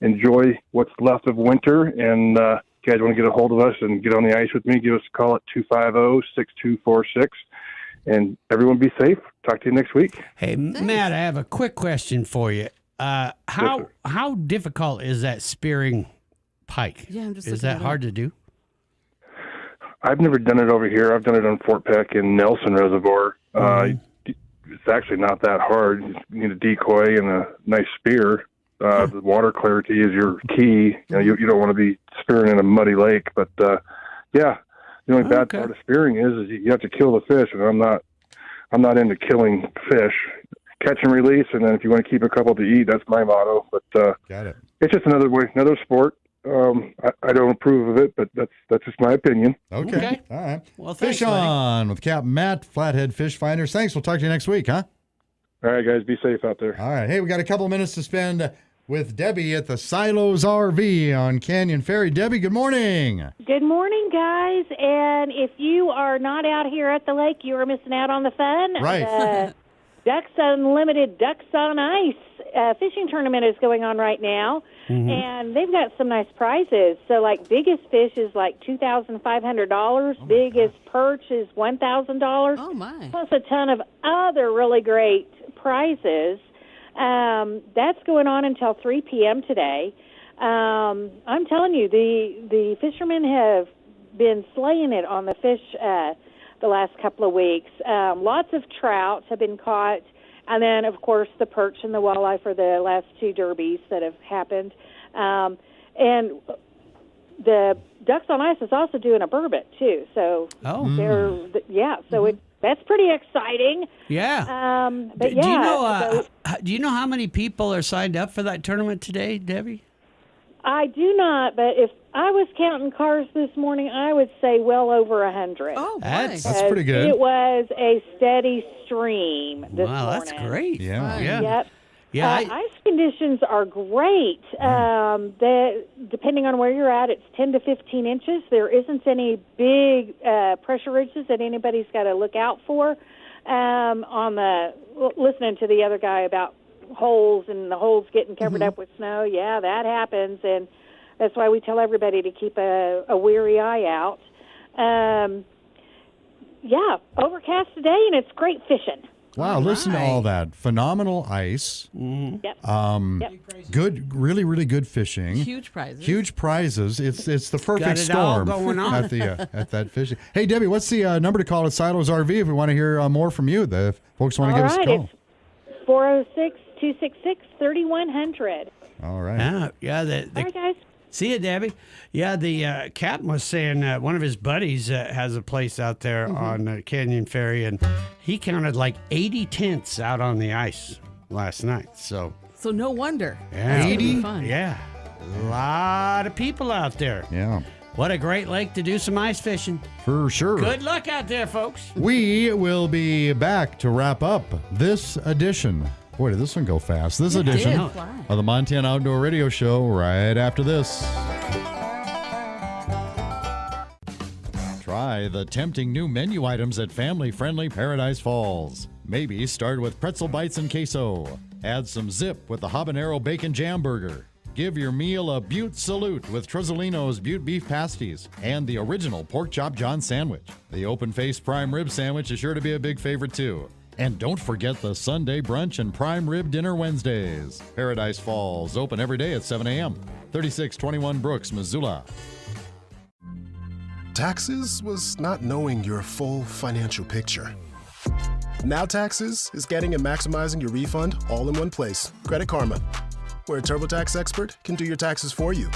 Enjoy what's left of winter. And if you guys want to get a hold of us and get on the ice with me, give us a call at 250-6246. And everyone be safe. Talk to you next week. Hey, Matt, I have a quick question for you. How difficult is that spearing pike? Yeah, I'm just is looking that it hard to do? I've never done it over here. I've done it on Fort Peck in Nelson Reservoir. It's actually not that hard. You need a decoy and a nice spear. The water clarity is your key. You don't want to be spearing in a muddy lake. But yeah, the only bad part of spearing is you have to kill the fish, and I'm not into killing fish. Catch and release, and then if you want to keep a couple to eat, that's my motto. But got it. It's just another sport. I don't approve of it, but that's just my opinion. Okay. All right. Well, Fish thanks, buddy. on with Captain Matt, Flathead Fish Finders. Thanks. We'll talk to you next week, huh? All right, guys. Be safe out there. All right. Hey, we got a couple minutes to spend with Debbie at the Silos RV on Canyon Ferry. Debbie, good morning. Good morning, guys. And if you are not out here at the lake, you are missing out on the fun. Right. Ducks Unlimited Ducks on Ice fishing tournament is going on right now, and they've got some nice prizes. So, like, biggest fish is like $2,500. Biggest perch is $1,000. Oh, my. Plus a ton of other really great prizes. That's going on until 3 p.m. today. I'm telling you, the fishermen have been slaying it on the fish the last couple of weeks. Lots of trout have been caught, and then, of course, the perch and the walleye for the last two derbies that have happened. And the Ducks on Ice is also doing a burbot, too. So that's pretty exciting. Yeah. But Do you know? Do you know how many people are signed up for that tournament today, Debbie? I do not, but if I was counting cars this morning, I would say well over 100. Oh, That's pretty good. It was a steady stream this morning. That's great. Yeah. Yep. Yeah. Ice conditions are great. Depending on where you're at, it's 10 to 15 inches. There isn't any big pressure ridges that anybody's got to look out for. Listening to the other guy about holes and the holes getting covered up with snow, yeah, that happens, and that's why we tell everybody to keep a weary eye out. Overcast today, and it's great fishing. Wow, listen to all that. Phenomenal ice. Mm-hmm. Yep. Good, really, really good fishing. Huge prizes. Huge prizes. It's the perfect Got it all storm going on. at the at that fishing. Hey, Debbie, what's the number to call at Silo's RV if we want to hear more from you? The folks want to give us a call. It's 406-266-3100. All right. Yeah. All right, guys. See you, Debbie. Yeah, the captain was saying one of his buddies has a place out there on Canyon Ferry, and he counted like 80 tents out on the ice last night. So no wonder. yeah, It's gonna be fun. Yeah, a lot of people out there. Yeah. What a great lake to do some ice fishing. For sure. Good luck out there, folks. We will be back to wrap up this edition. Boy, did this one go fast. This edition of the Montana Outdoor Radio Show right after this. Try the tempting new menu items at family-friendly Paradise Falls. Maybe start with pretzel bites and queso. Add some zip with the habanero bacon jam burger. Give your meal a Butte salute with Trozzolino's Butte beef pasties and the original pork chop John sandwich. The open-faced prime rib sandwich is sure to be a big favorite too. And don't forget the Sunday brunch and prime rib dinner Wednesdays. Paradise Falls, open every day at 7 a.m. 3621 Brooks, Missoula. Taxes was not knowing your full financial picture. Now Taxes is getting and maximizing your refund all in one place. Credit Karma, where a TurboTax expert can do your taxes for you.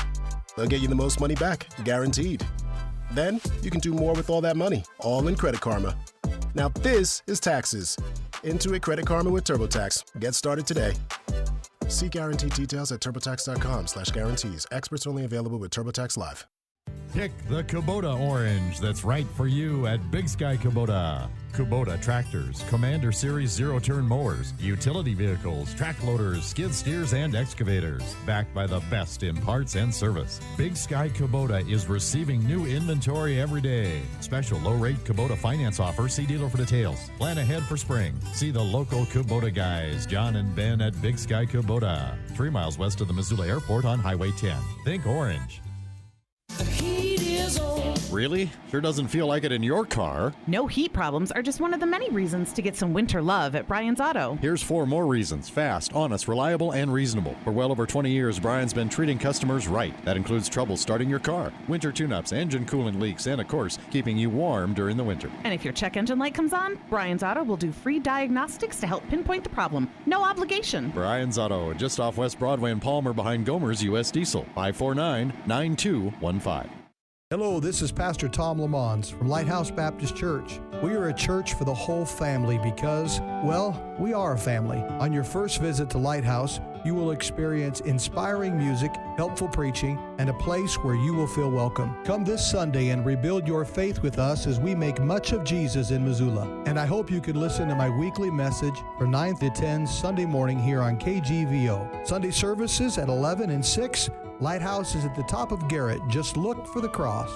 They'll get you the most money back, guaranteed. Then you can do more with all that money, all in Credit Karma. Now this is Taxes. Intuit Credit Karma with TurboTax. Get started today. See guarantee details at turbotax.com/guarantees. Experts only available with TurboTax Live. Pick the Kubota orange that's right for you at Big Sky Kubota. Kubota tractors, Commander Series zero-turn mowers, utility vehicles, track loaders, skid steers, and excavators. Backed by the best in parts and service. Big Sky Kubota is receiving new inventory every day. Special low-rate Kubota finance offer. See dealer for details. Plan ahead for spring. See the local Kubota guys, John and Ben at Big Sky Kubota. 3 miles west of the Missoula Airport on Highway 10. Think orange. Really? Sure doesn't feel like it in your car. No heat problems are just one of the many reasons to get some winter love at Brian's Auto. Here's 4 more reasons. Fast, honest, reliable, and reasonable. For well over 20 years, Brian's been treating customers right. That includes trouble starting your car, winter tune-ups, engine coolant leaks, and of course, keeping you warm during the winter. And if your check engine light comes on, Brian's Auto will do free diagnostics to help pinpoint the problem. No obligation. Brian's Auto, just off West Broadway and Palmer behind Gomer's U.S. Diesel. 549-9215. Hello, this is Pastor Tom Lamons from Lighthouse Baptist Church. We are a church for the whole family because, well, we are a family. On your first visit to Lighthouse, you will experience inspiring music, helpful preaching, and a place where you will feel welcome. Come this Sunday and rebuild your faith with us as we make much of Jesus in Missoula. And I hope you can listen to my weekly message from 9 to 10 Sunday morning here on KGVO. Sunday services at 11 and 6. Lighthouse is at the top of Garrett. Just look for the cross.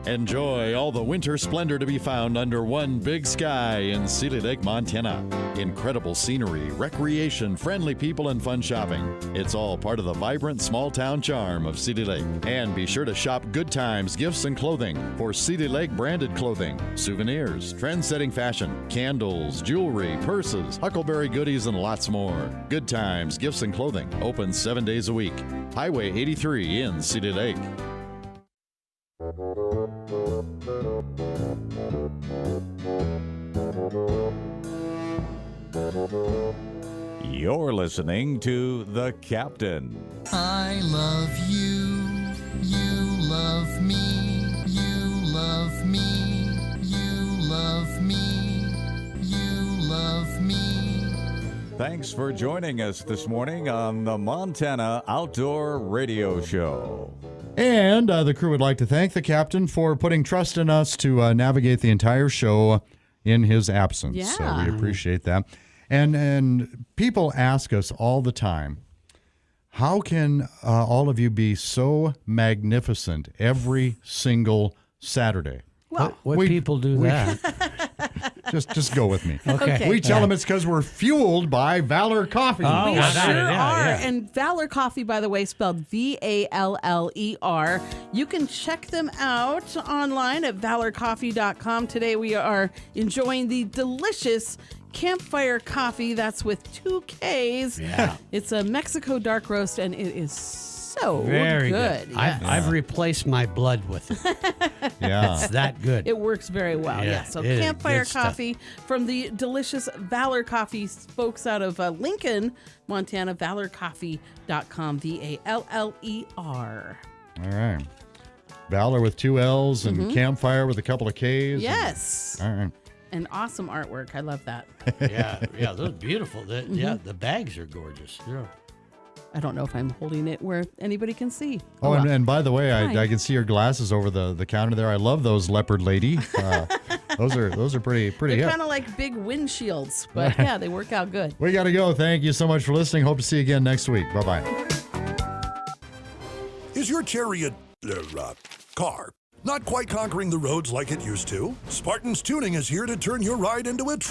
Enjoy all the winter splendor to be found under one big sky in Seeley Lake, Montana. Incredible scenery, recreation, friendly people, and fun shopping. It's all part of the vibrant small-town charm of Seeley Lake. And be sure to shop Good Times Gifts and Clothing for Seeley Lake branded clothing, souvenirs, trend-setting fashion, candles, jewelry, purses, Huckleberry goodies, and lots more. Good Times Gifts and Clothing, open 7 days a week. Highway 83 in Seeley Lake. You're listening to The Captain. I love you, you love me, you love me, you love me, you love me. Thanks for joining us this morning on the Montana Outdoor Radio Show. And the crew would like to thank the captain for putting trust in us to navigate the entire show in his absence. Yeah. So we appreciate that. And people ask us all the time, how can all of you be so magnificent every single Saturday? Well, what people do that? Just go with me. Okay. We tell them it's because we're fueled by Valor Coffee. We sure are. And Valor Coffee, by the way, spelled VALLER. You can check them out online at valorcoffee.com. Today we are enjoying the delicious Campfire Coffee. That's with 2 Ks. Yeah. It's a Mexico dark roast, and it is so Very good. Yes. I've replaced my blood with it. Yeah. It's that good. It works very well. Yeah, Yeah. So it is Campfire good stuff. Coffee from the delicious Valor Coffee folks out of Lincoln, Montana. ValorCoffee.com. VALLER. All right. Valor with 2 L's and Campfire with a couple of K's. Yes. All right. And awesome artwork. I love that. yeah, those are beautiful. Yeah, the bags are gorgeous. Yeah. I don't know if I'm holding it where anybody can see. Oh, well. and by the way, Hi. I can see your glasses over the counter there. I love those leopard lady. Those are pretty They're hip. kind of like big windshields, but yeah, they work out good. We got to go. Thank you so much for listening. Hope to see you again next week. Bye-bye. Is your chariot car not quite conquering the roads like it used to? Spartan's Tuning is here to turn your ride into a true